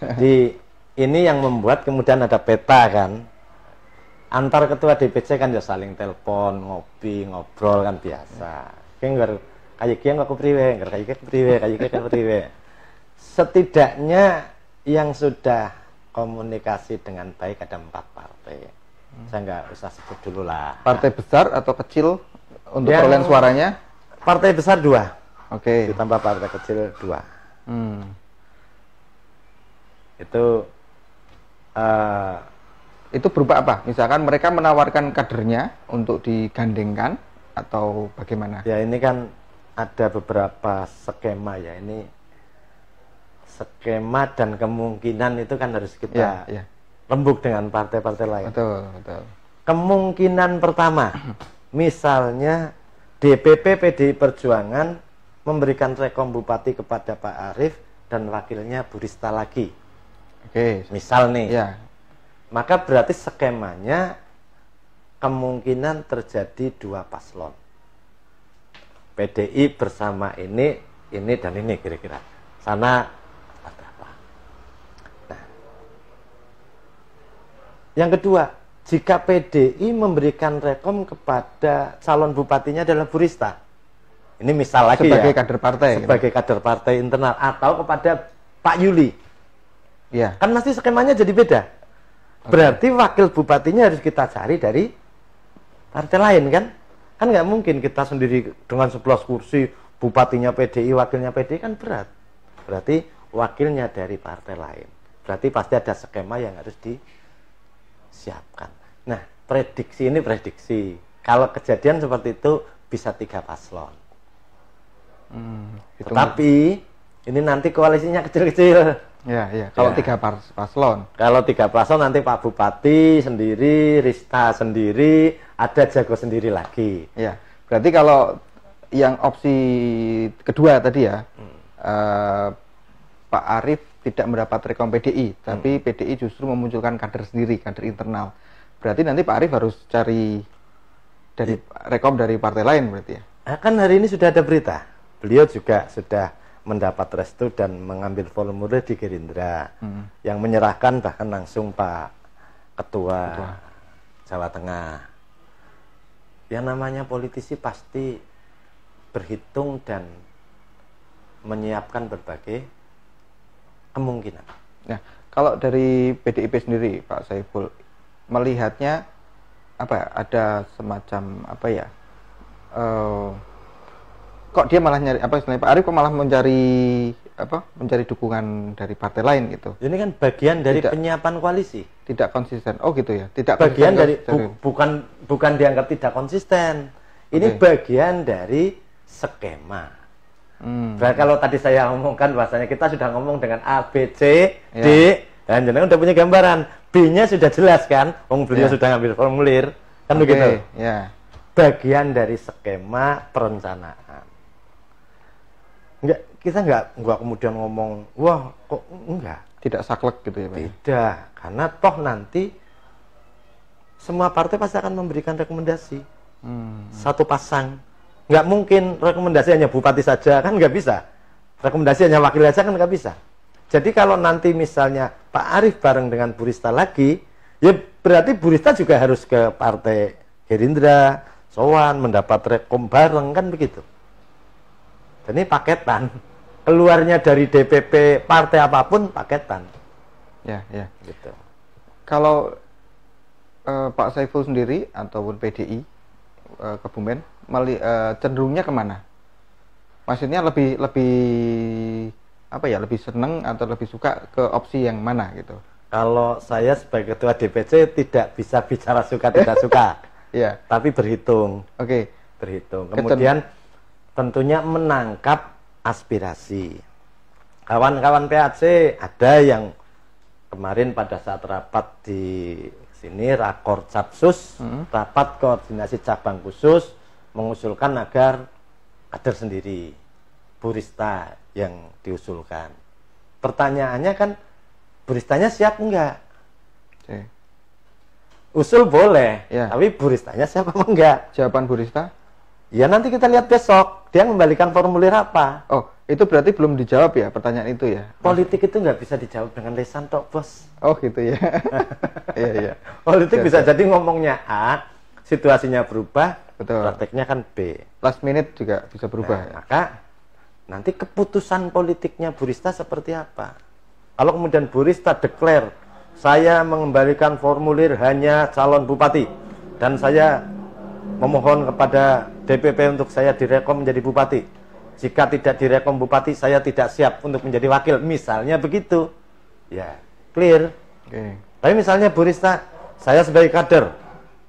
Jadi ini yang membuat kemudian ada peta kan. Antar ketua DPC kan ya saling telepon, ngopi, ngobrol kan biasa. Kayak aku priwe, kayak priwe. Setidaknya yang sudah komunikasi dengan baik ada 4 partai. Saya nggak usah sebut dulu lah. Partai besar atau kecil untuk perolehan suaranya? Partai besar 2. Ditambah partai kecil 2. Itu berupa apa? Misalkan mereka menawarkan kadernya untuk digandengkan atau bagaimana? Ya ini kan ada beberapa skema ya. Ini skema dan kemungkinan itu kan harus kita rembuk dengan partai-partai lain. Betul. Kemungkinan pertama, misalnya DPP PDI Perjuangan memberikan rekom bupati kepada Pak Arief dan wakilnya Bu Rista lagi. Misal nih. Maka berarti skemanya kemungkinan terjadi 2 paslon. PDI bersama ini dan ini kira-kira. Sana ada apa? Nah. Yang kedua, jika PDI memberikan rekom kepada calon bupatinya adalah Bu Rista. Ini misal lagi sebagai kader partai. Sebagai kader partai internal atau kepada Pak Yuli. Kan pasti skemanya jadi beda. Berarti wakil bupatinya harus kita cari dari partai lain kan? Kan nggak mungkin kita sendiri dengan 11 kursi, bupatinya PDI, wakilnya PDI kan berat. Berarti wakilnya dari partai lain. Berarti pasti ada skema yang harus disiapkan. Nah, prediksi ini prediksi. Kalau kejadian seperti itu bisa 3 paslon. Tetapi ini nanti koalisinya kecil-kecil. Kalau 3 paslon. Kalau 3 paslon nanti Pak Bupati sendiri, Rista sendiri, ada jago sendiri lagi. Berarti kalau yang opsi kedua tadi ya, Pak Arief tidak mendapat rekom PDI, tapi PDI justru memunculkan kader sendiri, kader internal. Berarti nanti Pak Arief harus cari dari rekom dari partai lain berarti ya? Kan hari ini sudah ada berita, beliau juga sudah mendapat restu dan mengambil formulir di Gerindra, yang menyerahkan bahkan langsung Pak Ketua Jawa Tengah. Yang namanya politisi pasti berhitung dan menyiapkan berbagai kemungkinan. Nah, kalau dari PDIP sendiri, Pak Saiful, melihatnya apa ya, ada semacam apa ya, kok dia malah nyari apa istilahnya, Pak Arief kok malah mencari dukungan dari partai lain gitu. Ini kan bagian dari penyiapan koalisi. Tidak konsisten. Oh gitu ya. Tidak bagian dari bukan dianggap tidak konsisten. Ini bagian dari skema. Berarti kalau tadi saya ngomongkan bahasanya kita sudah ngomong dengan A, B, C, D, dan jenengan udah punya gambaran. B-nya sudah jelas kan? Beliau sudah ngambil formulir, kan begitu. Ya. Bagian dari skema perencanaan. Kita enggak kemudian ngomong, wah kok enggak. Tidak saklek gitu ya Pak? Tidak, karena toh nanti semua partai pasti akan memberikan rekomendasi. Satu pasang. Nggak mungkin rekomendasi hanya bupati saja, kan nggak bisa. Rekomendasi hanya wakil saja kan nggak bisa. Jadi kalau nanti misalnya Pak Arief bareng dengan Bu Rista lagi, ya berarti Bu Rista juga harus ke partai Gerindra, sowan, mendapat rekom bareng, kan begitu. Dan ini paketan. Keluarnya dari DPP partai apapun paketan. Ya. Gitu. Kalau Pak Saiful sendiri ataupun PDI Kebumen cenderungnya kemana? Maksudnya lebih apa ya? Lebih seneng atau lebih suka ke opsi yang mana gitu? Kalau saya sebagai ketua DPC tidak bisa bicara suka tidak suka. Ya. Tapi berhitung. Berhitung. Kemudian tentunya menangkap aspirasi. Kawan-kawan PAC ada yang kemarin pada saat rapat di sini, rakor Capsus, rapat koordinasi cabang khusus, mengusulkan agar kader sendiri, Bu Rista yang diusulkan. Pertanyaannya kan, Bu Ristanya siap enggak? Usul boleh, tapi Bu Ristanya siap apa enggak? Jawaban Bu Rista? Ya nanti kita lihat besok, dia membalikan formulir apa. Oh, itu berarti belum dijawab ya pertanyaan itu ya? Politik itu nggak bisa dijawab dengan lisan tok, Bos. Oh gitu ya. Iya. Politik bisa jadi ngomongnya A, situasinya berubah, prakteknya kan B. Last minute juga bisa berubah. Maka nanti keputusan politiknya Bu Rista seperti apa? Kalau kemudian Bu Rista declare, saya mengembalikan formulir hanya calon bupati, dan saya memohon kepada DPP untuk saya direkom menjadi bupati. Jika tidak direkom bupati, saya tidak siap untuk menjadi wakil. Misalnya begitu. Ya, clear. Tapi misalnya Bu Rista, saya sebagai kader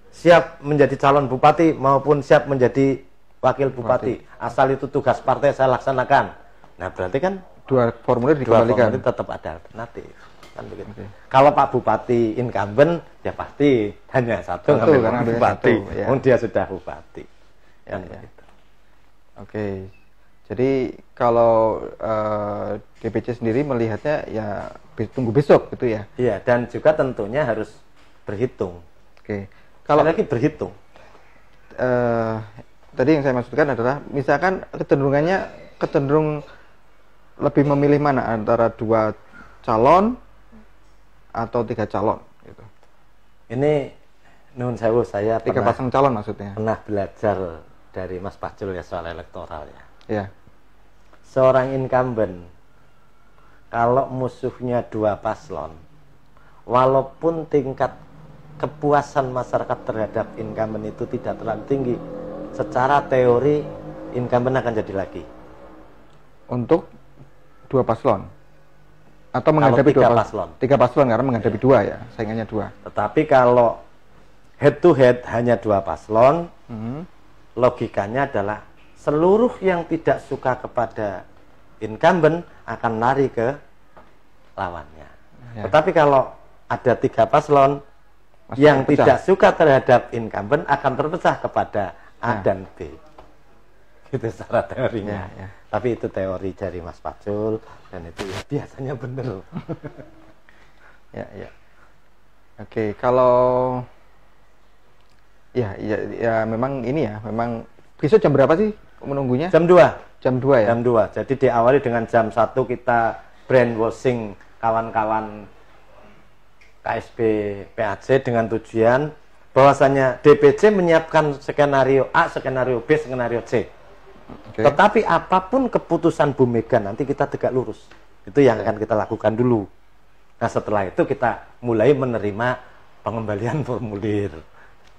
siap menjadi calon bupati maupun siap menjadi wakil bupati. Asal itu tugas partai saya laksanakan. Nah, berarti kan dua formulir dikembalikan. Dua formulir tetap ada alternatif. Kan begitu. Kalau Pak Bupati incumbent, ya pasti hanya satu ngambil bupati. Dia sudah bupati. Kan begitu. Jadi kalau DPC sendiri melihatnya ya tunggu besok gitu ya. Iya, dan juga tentunya harus berhitung. Kalau lagi berhitung. Tadi yang saya maksudkan adalah misalkan cenderung lebih memilih mana antara 2 calon atau 3 calon gitu. Ini nun sewu, saya 3 pasang calon maksudnya. Pernah belajar dari Mas Pacul ya soal elektoral ya. Ya. Seorang incumbent kalau musuhnya 2 paslon, walaupun tingkat kepuasan masyarakat terhadap incumbent itu tidak terlalu tinggi, secara teori incumbent akan jadi lagi. Untuk 2 paslon atau menghadapi 2 paslon? 3 paslon karena menghadapi 2 ya, saingannya 2. Tetapi kalau head to head hanya 2 paslon, logikanya adalah seluruh yang tidak suka kepada incumbent akan lari ke lawannya. Tetapi kalau ada 3 paslon yang tidak suka terhadap incumbent akan terpecah kepada A dan B. itu secara teorinya. Ya, ya. Tapi itu teori dari Mas Pacul dan itu ya biasanya benar. Ya, ya. Oke, kalau ya memang ini ya, memang besok jam berapa sih menunggunya? Jam 2. Jam 2 ya? Jam 2. Jadi diawali dengan jam 1 kita brainwashing kawan-kawan KSB PAC dengan tujuan bahwasanya DPC menyiapkan skenario A, skenario B, skenario C. Okay. Tetapi apapun keputusan Bu Mega nanti kita tegak lurus. Itu yang akan kita lakukan dulu. Nah setelah itu kita mulai menerima pengembalian formulir.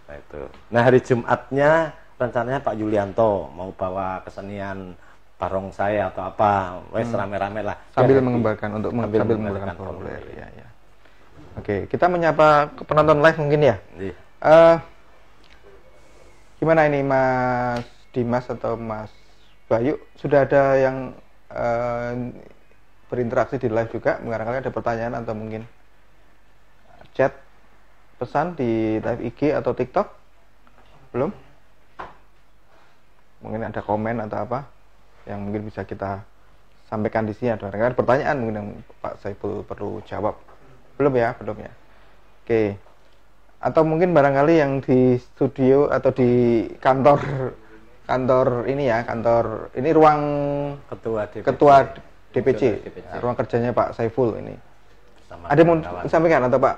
Nah, itu. Nah hari Jumatnya rencananya Pak Yulianto mau bawa kesenian barongsai atau apa, wes rame-rame lah. Sambil mengembalikan sambil mengembalikan formulir. Ya, ya. Oke, kita menyapa penonton live mungkin ya. Iya. Gimana ini Mas Dimas atau Mas Bayu? Sudah ada yang berinteraksi di live juga? Barangkali ada pertanyaan atau mungkin chat pesan di live IG atau TikTok? Belum? Mungkin ada komen atau apa yang mungkin bisa kita sampaikan di sini. Ada pertanyaan mungkin yang Pak Saiful perlu jawab. Belum ya? Oke. Atau mungkin barangkali yang di studio atau di kantor ini ya, kantor ini ruang ketua DPC. Ruang kerjanya Pak Saiful ini. Sama ada mau sampaikan atau Pak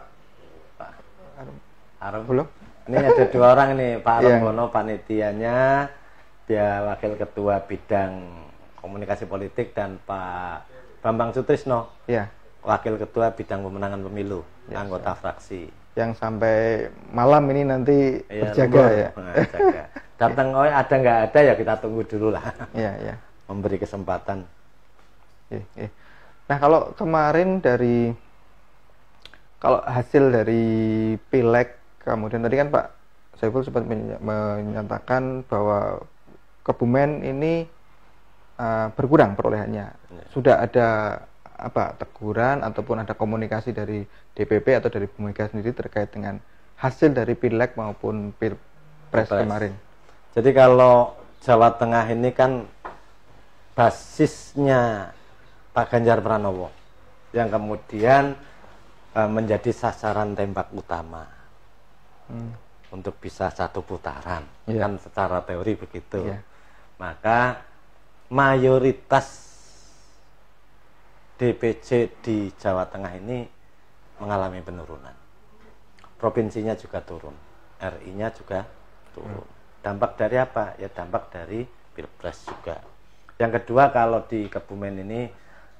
Arum? Belum? Ini ada 2 orang nih, Pak Arum panitianya, dia wakil ketua bidang komunikasi politik, dan Pak Bambang Sutrisno. Iya. Wakil Ketua Bidang Pemenangan Pemilu, anggota fraksi. Yang sampai malam ini nanti berjaga ya. Jaga. Datang ada nggak ada ya kita tunggu dulu lah. Iya, iya. Memberi kesempatan. Nah kalau kemarin kalau hasil dari Pileg, kemudian tadi kan Pak Saiful sempat menyatakan bahwa Kebumen ini berkurang perolehannya. Ya. Sudah ada teguran ataupun ada komunikasi dari DPP atau dari Bu Mega sendiri terkait dengan hasil dari Pileg maupun Pilpres kemarin? Jadi kalau Jawa Tengah ini kan basisnya Pak Ganjar Pranowo yang kemudian menjadi sasaran tembak utama untuk bisa 1 putaran, kan secara teori begitu. Maka mayoritas DPC di Jawa Tengah ini mengalami penurunan. Provinsinya juga turun, RI-nya juga turun. Dampak dari apa? Ya dampak dari Pilpres juga. Yang kedua, kalau di Kebumen ini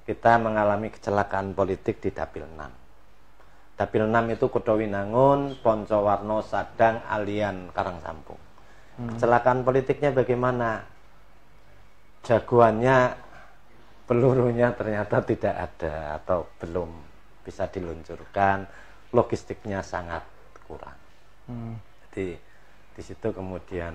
kita mengalami kecelakaan politik di Dapil 6. Dapil 6 itu Kudowinangun, Poncowarno, Sadang, Alian, Karangsampung. Kecelakaan politiknya bagaimana? Jagoannya, pelurunya ternyata tidak ada atau belum bisa diluncurkan, logistiknya sangat kurang. Jadi di situ kemudian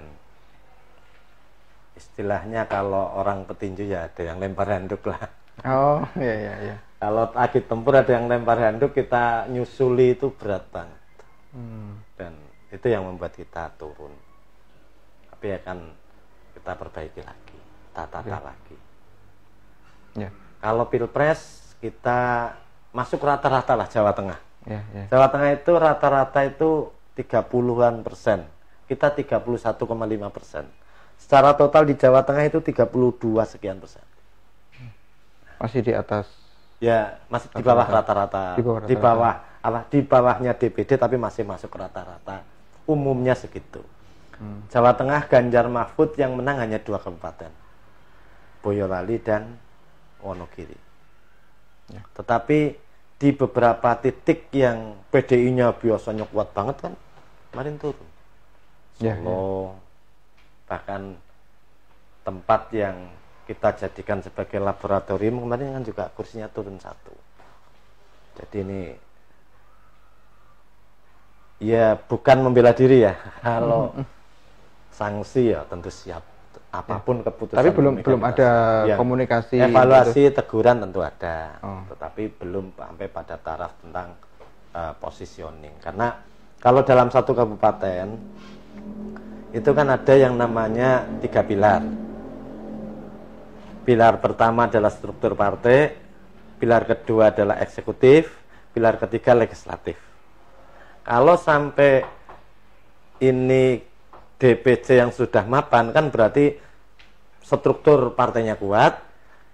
istilahnya kalau orang petinju ya ada yang lempar handuk lah. Oh iya. Kalau lagi tempur ada yang lempar handuk, kita nyusuli itu berat banget. Dan itu yang membuat kita turun. Tapi akan kita perbaiki lagi, tata lagi. Ya. Kalau Pilpres kita masuk rata-rata lah Jawa Tengah. Jawa Tengah itu rata-rata itu 30-an persen. Kita 31,5%. Secara total di Jawa Tengah itu 32 sekian persen. Masih di atas. Ya, masih di bawah rata-rata. Di bawahnya DPD tapi masih masuk rata-rata. Umumnya segitu. Jawa Tengah Ganjar Mahfud yang menang hanya 2 kabupaten. Boyolali dan Wonogiri. Tetapi di beberapa titik yang PDI-nya biasanya kuat banget kan, kemarin turun. Solo, bahkan tempat yang kita jadikan sebagai laboratorium kemarin kan juga kursinya turun 1. Jadi ini ya bukan membela diri ya. Kalau sanksi ya tentu siap. Apapun keputusan. Tapi belum ada komunikasi. Evaluasi teguran tentu ada, tetapi belum sampai pada taraf tentang positioning. Karena kalau dalam 1 kabupaten itu kan ada yang namanya 3 pilar. Pilar pertama adalah struktur partai, pilar kedua adalah eksekutif, pilar ketiga legislatif. Kalau sampai ini DPC yang sudah mapan, kan berarti struktur partainya kuat,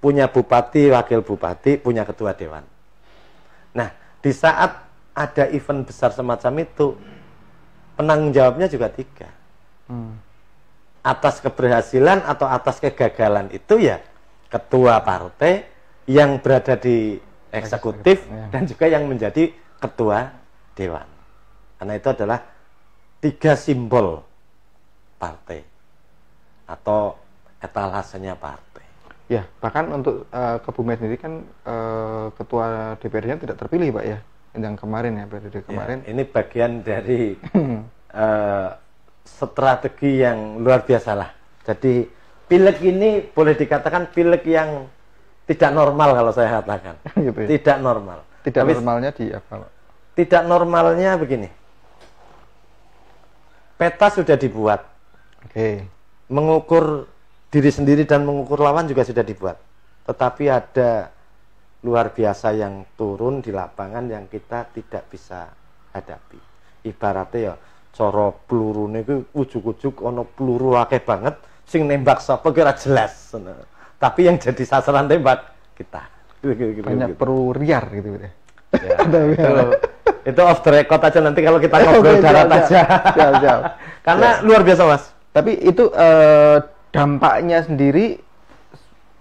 punya bupati, wakil bupati, punya ketua dewan. Nah, di saat ada event besar semacam itu, penanggung jawabnya juga 3. Atas keberhasilan atau atas kegagalan itu ya ketua partai yang berada di eksekutif ya. dan juga yang menjadi ketua dewan. Karena itu adalah 3 simbol partai atau etalasenya partai. Ya, bahkan untuk Kebumen sendiri kan ketua DPR-nya tidak terpilih, Pak ya. Yang kemarin ya, periode kemarin. Ya, ini bagian dari strategi yang luar biasa lah. Jadi pileg ini boleh dikatakan pileg yang tidak normal kalau saya katakan. Gitu ya? Tidak normal. Tidak Tapi normalnya di apa, Pak? tidak normalnya begini. Peta sudah dibuat. Oke. Mengukur diri sendiri dan mengukur lawan juga sudah dibuat. Tetapi ada luar biasa yang turun di lapangan yang kita tidak bisa hadapi. Ibaratnya ya cara peluru niku ujug-ujug ono peluru akeh banget sing nembak sapa kira jelas. Tapi yang jadi sasaran tembak kita. Banyak perlu liar gitu ya. Ya, itu off the record aja nanti kalau kita ngobrol darat aja. Siap. Karena luar biasa, Mas. Tapi itu dampaknya sendiri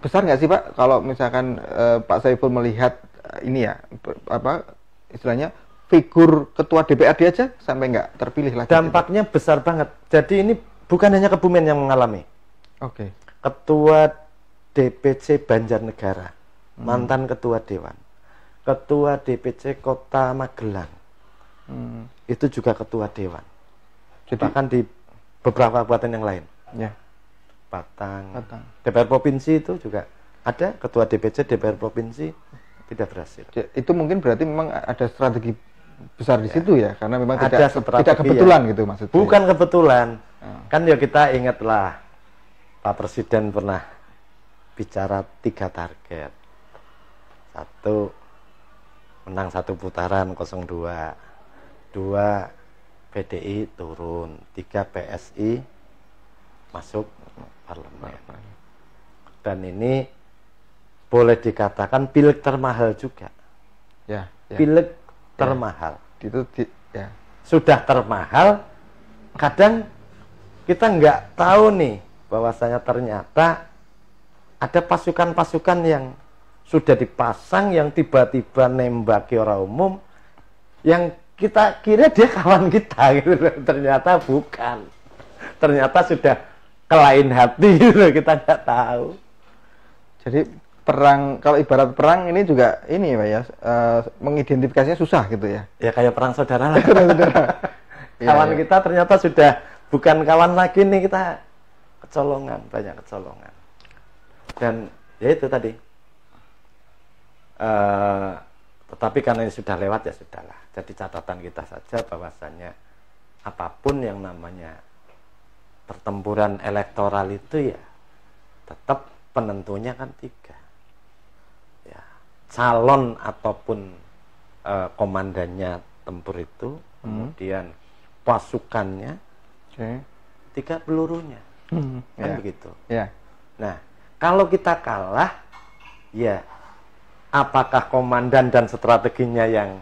besar nggak sih, Pak? Kalau misalkan Pak Saiful melihat ini ya, apa istilahnya figur ketua DPRD aja sampai nggak terpilih lagi. Dampaknya gitu. Besar banget. Jadi ini bukan hanya Kebumen yang mengalami. Oke. Ketua DPC Banjarnegara, mantan ketua dewan. Ketua DPC Kota Magelang. Itu juga ketua dewan. Jadi, bahkan di beberapa kabupaten yang lain. Ya. Batang. DPR provinsi itu juga ada ketua DPC DPR provinsi tidak berhasil. Itu mungkin berarti memang ada strategi besar di situ ya, karena memang ada tidak kebetulan ya. Gitu maksudnya. Bukan kebetulan. Kan ya kita ingatlah Pak Presiden pernah bicara 3 target. 1 menang 1 putaran 02. 2 PDI turun, 3 PSI masuk parlemen. Dan ini boleh dikatakan pileg termahal juga. Ya. Pileg termahal. Itu ya. Sudah termahal, kadang kita nggak tahu nih bahwasanya ternyata ada pasukan-pasukan yang sudah dipasang yang tiba-tiba nembaki orang umum yang kita kira dia kawan kita gitu. Ternyata bukan. Ternyata sudah kelain hati gitu, kita nggak tahu. Jadi perang, kalau ibarat perang ini juga ini Pak ya, mengidentifikasinya susah gitu ya. Ya kayak perang saudara lah. Kawan kita ternyata sudah bukan kawan lagi nih, kita kecolongan, banyak kecolongan. Dan ya itu tadi. Tetapi karena ini sudah lewat ya sudahlah. Jadi catatan kita saja bahwasannya apapun yang namanya pertempuran elektoral itu ya tetap penentunya kan 3. Ya, calon ataupun komandannya tempur itu, kemudian pasukannya, 3 pelurunya, kan begitu. Ya. Nah, kalau kita kalah, ya apakah komandan dan strateginya yang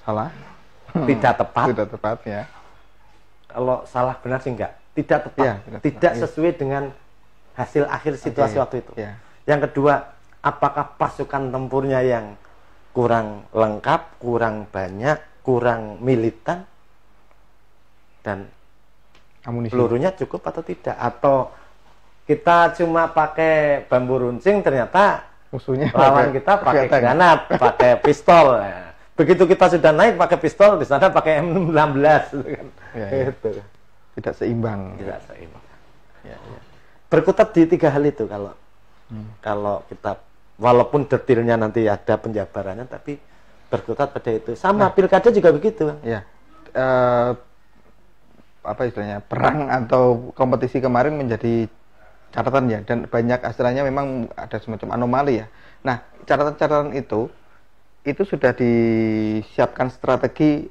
salah? Tidak tepat? Tidak tepat ya. Kalau salah benar sih enggak. Tidak tepat. Ya, tidak sesuai dengan hasil akhir situasi waktu itu. Ya. Yang kedua, apakah pasukan tempurnya yang kurang lengkap, kurang banyak, kurang militan, dan amunisi pelurunya cukup atau tidak? Atau kita cuma pakai bambu runcing, ternyata musuhnya lawan kita pakai granat, pakai pistol. Ya. Begitu kita sudah naik pakai pistol, di sana pakai M16 gitu kan. Ya. Tidak seimbang. Tidak seimbang. Ya. Berkutat di 3 hal itu kalau kita, walaupun detailnya nanti ada penjabarannya, tapi berkutat pada itu. Sama pilkada juga begitu. Ya. Apa istilahnya, perang atau kompetisi kemarin menjadi catatan ya, dan banyak istilahnya memang ada semacam anomali ya. Nah, catatan-catatan itu sudah disiapkan strategi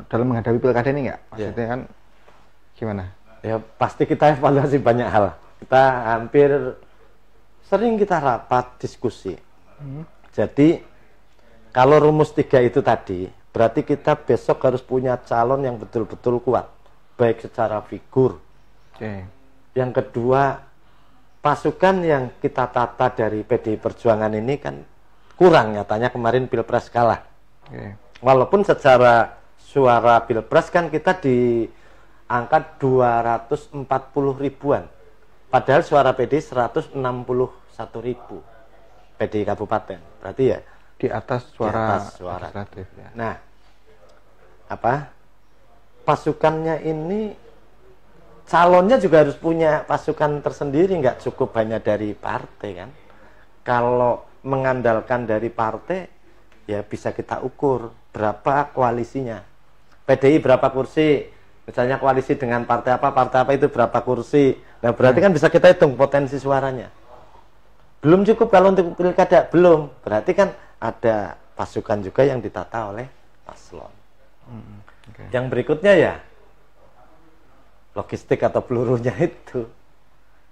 dalam menghadapi pilkada ini nggak? Maksudnya kan gimana? Ya pasti kita evaluasi banyak hal. Kita hampir sering kita rapat diskusi. Jadi kalau rumus 3 itu tadi, berarti kita besok harus punya calon yang betul-betul kuat, baik secara figur. Yang kedua, pasukan yang kita tata dari PDI Perjuangan ini kan kurang, nyatanya kemarin Pilpres kalah. Walaupun secara suara Pilpres kan kita di angka 240 ribuan. Padahal suara PDI 161 ribu. PDI Kabupaten. Berarti ya di atas suara legislatif. Ya. Nah, pasukannya ini calonnya juga harus punya pasukan tersendiri, nggak cukup hanya dari partai kan. Kalau mengandalkan dari partai, ya bisa kita ukur berapa koalisinya. PDI berapa kursi, misalnya koalisi dengan partai apa itu berapa kursi. Nah berarti kan bisa kita hitung potensi suaranya. Belum cukup kalau untuk pilkada, belum. Berarti kan ada pasukan juga yang ditata oleh paslon. Yang berikutnya ya logistik atau pelurunya itu.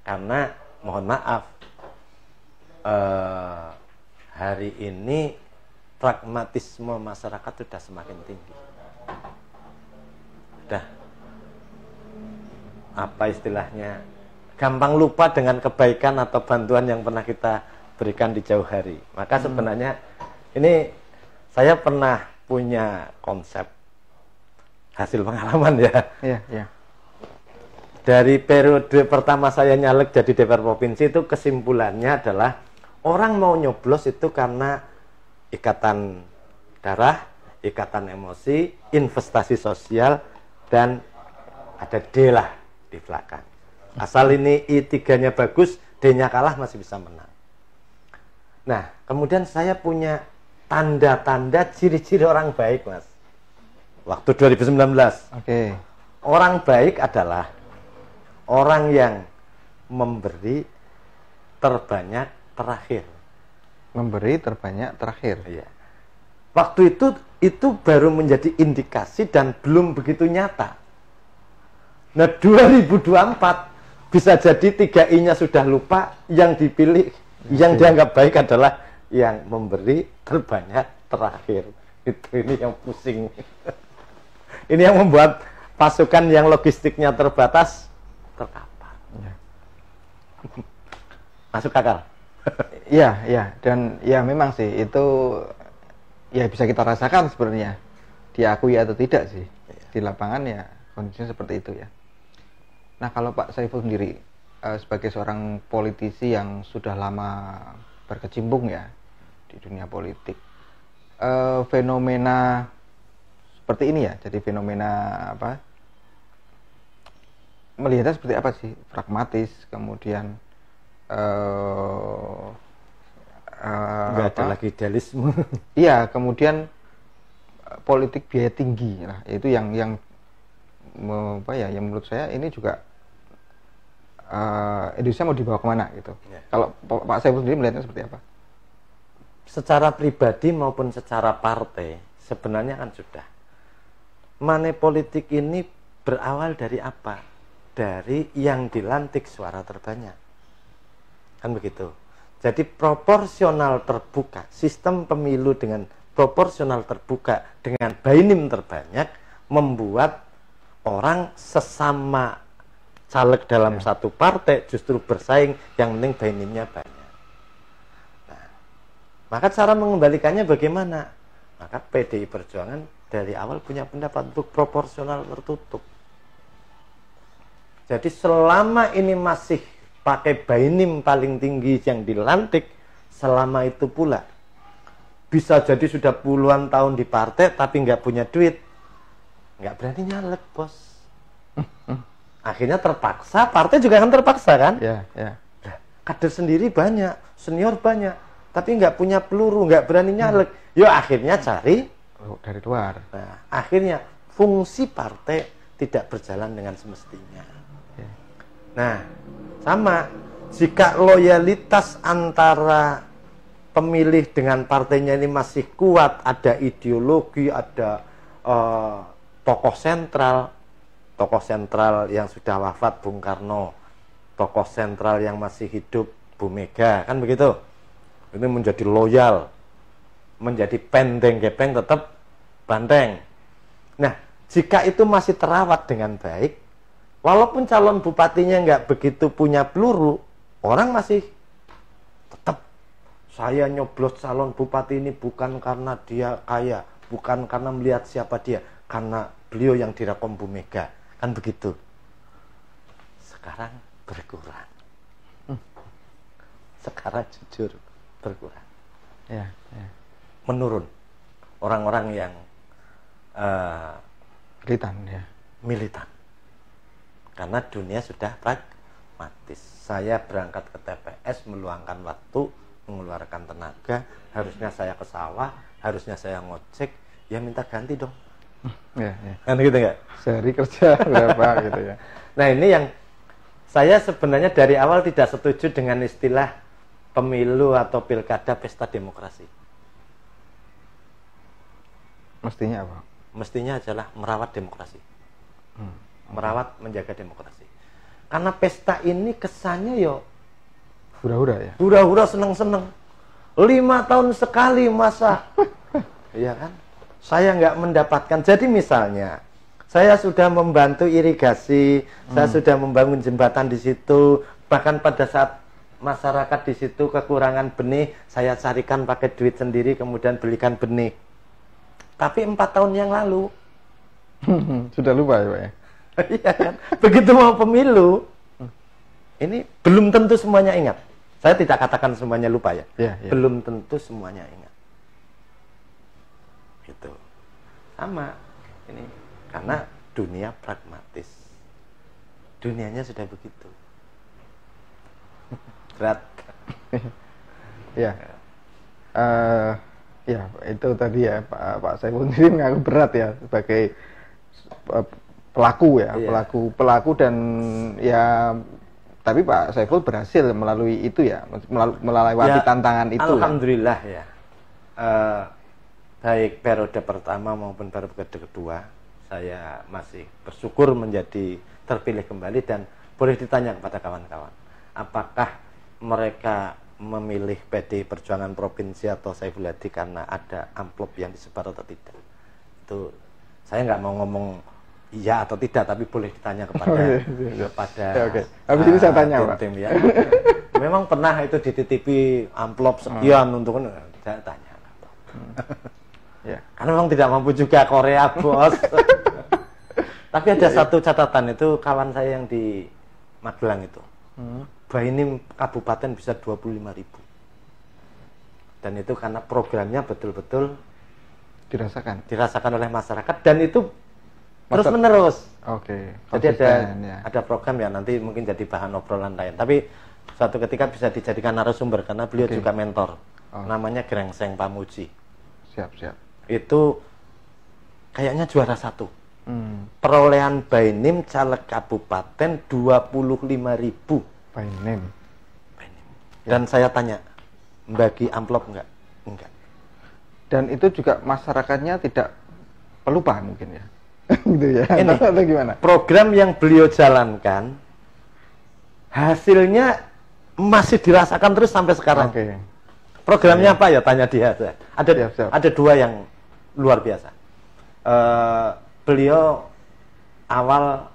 Karena mohon maaf, hari ini pragmatisme masyarakat sudah semakin tinggi. Sudah apa istilahnya, gampang lupa dengan kebaikan atau bantuan yang pernah kita berikan di jauh hari. Maka sebenarnya ini saya pernah punya konsep hasil pengalaman ya. Dari periode pertama saya nyalek jadi DPR provinsi itu kesimpulannya adalah orang mau nyoblos itu karena ikatan darah, ikatan emosi, investasi sosial, dan ada D lah di belakang. Asal ini I3-nya bagus, D-nya kalah masih bisa menang. Nah, kemudian saya punya tanda-tanda ciri-ciri orang baik, Mas. Waktu 2019. Orang baik adalah orang yang memberi terbanyak terakhir. Memberi terbanyak terakhir. Iya. Waktu itu baru menjadi indikasi dan belum begitu nyata. Nah 2024 bisa jadi 3I-nya sudah lupa, yang dipilih, yang dianggap baik adalah yang memberi terbanyak terakhir. Ini yang pusing. Ini yang membuat pasukan yang logistiknya terbatas terkapar. Masuk akal. Iya, dan ya memang sih itu ya bisa kita rasakan sebenarnya, diakui atau tidak sih. Di lapangan ya kondisinya seperti itu ya. Nah, kalau Pak Saiful sendiri sebagai seorang politisi yang sudah lama berkecimpung ya di dunia politik, fenomena seperti ini ya, jadi fenomena melihatnya seperti apa sih? Pragmatis, kemudian nggak ada lagi idealisme. Iya, kemudian politik biaya tinggi, nah itu yang menurut saya ini juga Indonesia mau dibawa kemana gitu. Kalau Pak Saiful sendiri melihatnya seperti apa? Secara pribadi maupun secara partai sebenarnya kan sudah. Money politik ini berawal dari apa? Dari yang dilantik suara terbanyak. Kan begitu. Jadi proporsional terbuka, sistem pemilu dengan proporsional terbuka dengan bainim terbanyak membuat orang sesama caleg dalam satu partai justru bersaing, yang penting bainimnya banyak. Nah, maka cara mengembalikannya bagaimana? Maka PDI Perjuangan dari awal punya pendapat untuk proporsional tertutup. Jadi selama ini masih pakai bainim paling tinggi yang dilantik, selama itu pula bisa jadi sudah puluhan tahun di partai tapi nggak punya duit, nggak berani nyalek, bos. Akhirnya terpaksa, partai juga kan terpaksa kan? Kader sendiri banyak, senior banyak, tapi nggak punya peluru, nggak berani nyalek. Yuk akhirnya cari dari luar. Nah, akhirnya fungsi partai tidak berjalan dengan semestinya. Nah, sama jika loyalitas antara pemilih dengan partainya ini masih kuat, ada ideologi, ada tokoh sentral yang sudah wafat Bung Karno, tokoh sentral yang masih hidup Bu Mega, kan begitu. Ini menjadi loyal, menjadi pendeng gepeng tetap banteng. Nah, jika itu masih terawat dengan baik, walaupun calon bupatinya nggak begitu punya peluru, orang masih tetap, saya nyoblos calon bupati ini bukan karena dia kaya, bukan karena melihat siapa dia, karena beliau yang direkom Bu Mega, kan begitu. Sekarang berkurang. Sekarang jujur berkurang. Ya, ya. Menurun. Orang-orang yang militan. Karena dunia sudah pragmatis. Saya berangkat ke TPS, meluangkan waktu, mengeluarkan tenaga, harusnya saya ke sawah, harusnya saya ngojek, ya minta ganti dong. Ya, ya. Kan gitu nggak? Sehari kerja berapa gitu ya. Nah, ini yang saya sebenarnya dari awal tidak setuju dengan istilah pemilu atau pilkada pesta demokrasi. Mestinya apa? Mestinya adalah merawat demokrasi. Merawat, menjaga demokrasi. Karena pesta ini kesannya yo hura-hura ya. Hura-hura, seneng-seneng. 5 tahun sekali masa. Iya kan? Saya nggak mendapatkan. Jadi misalnya, saya sudah membantu irigasi, saya sudah membangun jembatan di situ. Bahkan pada saat masyarakat di situ kekurangan benih, saya carikan pakai duit sendiri, kemudian belikan benih. Tapi 4 tahun yang lalu sudah lupa ya Pak ya? Iya kan? Begitu mau pemilu, ini belum tentu semuanya ingat. Saya tidak katakan semuanya lupa ya, Ya. Belum tentu semuanya ingat. Gitu. Sama ini, karena dunia pragmatis. Dunianya sudah begitu. Berat. Ya. Ya, itu tadi ya Pak Saiful sendiri mengaku berat ya sebagai pelaku ya, Iya. pelaku dan ya, tapi Pak Saiful berhasil melalui itu ya, melewati tantangan itu. Alhamdulillah ya. Baik periode pertama maupun periode kedua, saya masih bersyukur menjadi terpilih kembali, dan boleh ditanya kepada kawan-kawan, apakah mereka memilih PDI Perjuangan Provinsi atau Saiful Hadi karena ada amplop yang disebar atau tidak. Itu saya nggak mau ngomong iya atau tidak, tapi boleh ditanya kepada kepada Oke. Habis ini saya tanya tim ya. Memang pernah itu dititipi amplop sekian untuk saya tanya. Ya. Karena memang tidak mampu juga Korea, bos. Tapi ada satu catatan, itu kawan saya yang di Magelang itu. Bainim kabupaten bisa 25.000. Dan itu karena programnya betul-betul dirasakan oleh masyarakat, dan itu terus menerus. Oke. Jadi ada program ya, nanti mungkin jadi bahan obrolan lain. Tapi suatu ketika bisa dijadikan narasumber karena beliau juga mentor. Namanya Grengseng Pamuji. Siap. Itu kayaknya juara 1. Perolehan Bainim caleg kabupaten 25.000. Bainim. Dan saya tanya, bagi amplop enggak? Enggak. Dan itu juga masyarakatnya tidak pelupa mungkin ya. Gitu ya. Ini atau gimana? program yang beliau jalankan hasilnya masih dirasakan terus sampai sekarang. Oke. Programnya apa ya? Tanya dia. Siap. Ada 2 yang luar biasa. Beliau awal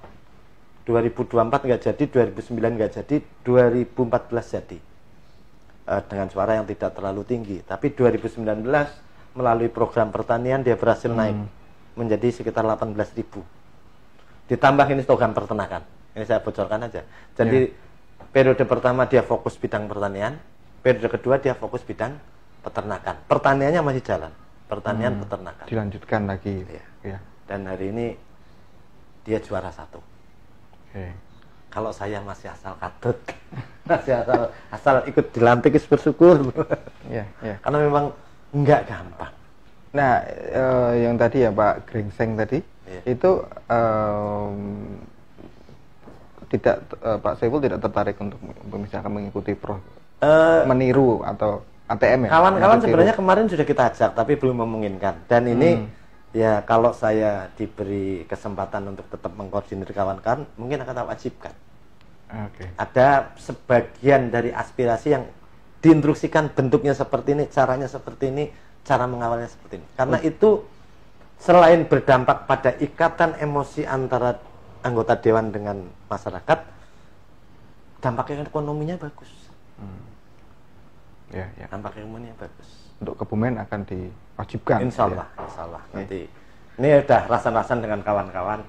2024 nggak jadi, 2009 nggak jadi, 2014 jadi. Dengan suara yang tidak terlalu tinggi. Tapi 2019 melalui program pertanian dia berhasil naik menjadi sekitar 18.000. Ditambah ini program peternakan. Ini saya bocorkan aja. Jadi periode pertama dia fokus bidang pertanian, periode kedua dia fokus bidang peternakan. Pertaniannya masih jalan. Pertanian, peternakan. Dilanjutkan lagi. Ya. Dan hari ini dia juara 1. Oke. Kalau saya masih asal katut, masih asal ikut dilantik, bersyukur. Iya. Karena memang nggak gampang. Nah, yang tadi ya Pak Grengseng tadi, itu tidak Pak Saiful tidak tertarik untuk misalkan mengikuti meniru atau ATM ya? Kawan-kawan sebenarnya kemarin sudah kita ajak tapi belum memungkinkan. Dan ini ya kalau saya diberi kesempatan untuk tetap mengkoordinir kawan-kawan, mungkin akan tak wajibkan. Ada sebagian dari aspirasi yang diinstruksikan bentuknya seperti ini, caranya seperti ini, cara mengawalnya seperti ini. Karena itu selain berdampak pada ikatan emosi antara anggota dewan dengan masyarakat, dampak ekonominya bagus. Dampak ekonominya bagus. Untuk Kebumen akan diwajibkan. Insya Allah. Nanti ini udah rasan-rasan dengan kawan-kawan.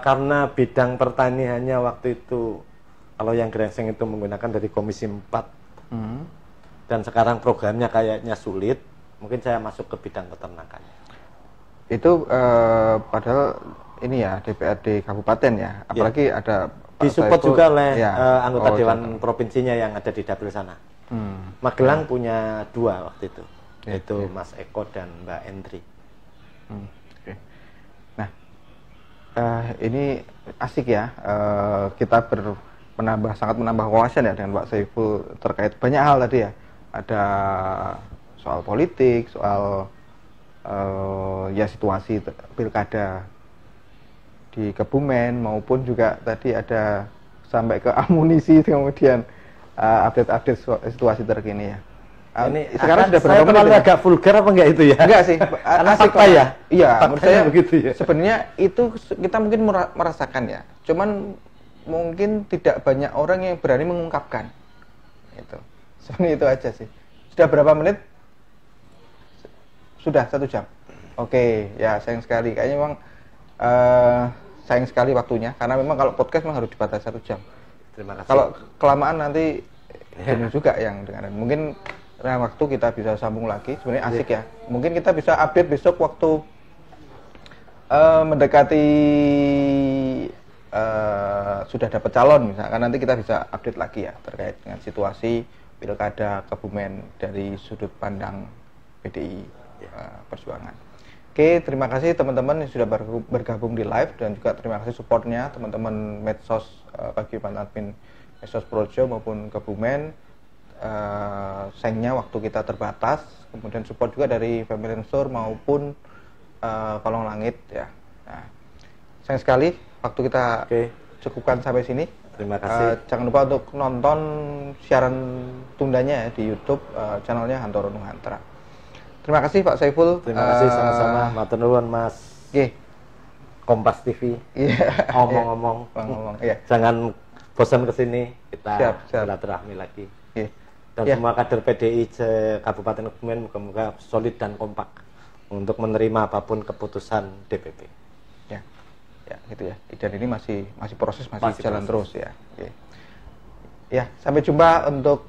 Karena bidang pertaniannya waktu itu, kalau yang Gerengseng itu menggunakan dari Komisi 4, dan sekarang programnya kayaknya sulit, mungkin saya masuk ke bidang peternakan. Itu padahal ini ya DPRD kabupaten ya, apalagi ada disupport juga oleh anggota dewan provinsinya yang ada di dapil sana. Magelang punya 2 waktu itu, yaitu Mas Eko dan Mbak Endri. Nah, ini asik ya, kita sangat menambah wawasan ya dengan Pak Saiful terkait banyak hal tadi ya. Ada soal politik, soal ya situasi pilkada di Kebumen, maupun juga tadi ada sampai ke amunisi, kemudian update situasi terkini ya. Ini sekarang sudah berapa menit? Agak vulgar apa enggak itu ya? Enggak sih. Karena fakta ya? Iya, menurut saya begitu ya. Sebenarnya itu kita mungkin merasakan ya. Cuman mungkin tidak banyak orang yang berani mengungkapkan. Itu. Sebenarnya itu aja sih. Sudah berapa menit? Sudah 1 jam. Oke, ya sayang sekali. Kayaknya memang sayang sekali waktunya, karena memang kalau podcast memang harus dibatasi 1 jam. Terima kasih. Kalau kelamaan nanti ini juga yang dengan mungkin waktu kita bisa sambung lagi. Sebenarnya asik ya. Mungkin kita bisa update besok waktu mendekati sudah dapat calon, misalkan nanti kita bisa update lagi ya terkait dengan situasi pilkada Kebumen dari sudut pandang PDI Perjuangan. Oke, terima kasih teman-teman yang sudah bergabung di live, dan juga terima kasih supportnya teman-teman medsos Paguyuban Admin Medsos Projo maupun Kebumen. Sayangnya waktu kita terbatas, kemudian support juga dari Family Store maupun Kolong Langit ya. Nah, sayang sekali waktu kita cukupkan sampai sini. Terima kasih. Jangan lupa untuk nonton siaran tundanya ya di YouTube channelnya Hantoro Nuhantra. Terima kasih Pak Saiful. Terima kasih sama-sama. Matur nuwun Mas. Kompas TV. Ngomong-ngomong. Jangan bosan kesini, kita silaturahmi lagi. Dan semua kader PDI Kabupaten Kebumen moga-moga solid dan kompak untuk menerima apapun keputusan DPP. Ya gitu ya. Dan ini masih proses, masih jalan terus ya. Ya, sampai jumpa untuk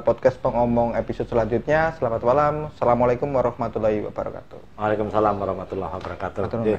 podcast Pengomong episode selanjutnya. Selamat malam. Assalamualaikum warahmatullahi wabarakatuh. Waalaikumsalam warahmatullahi wabarakatuh.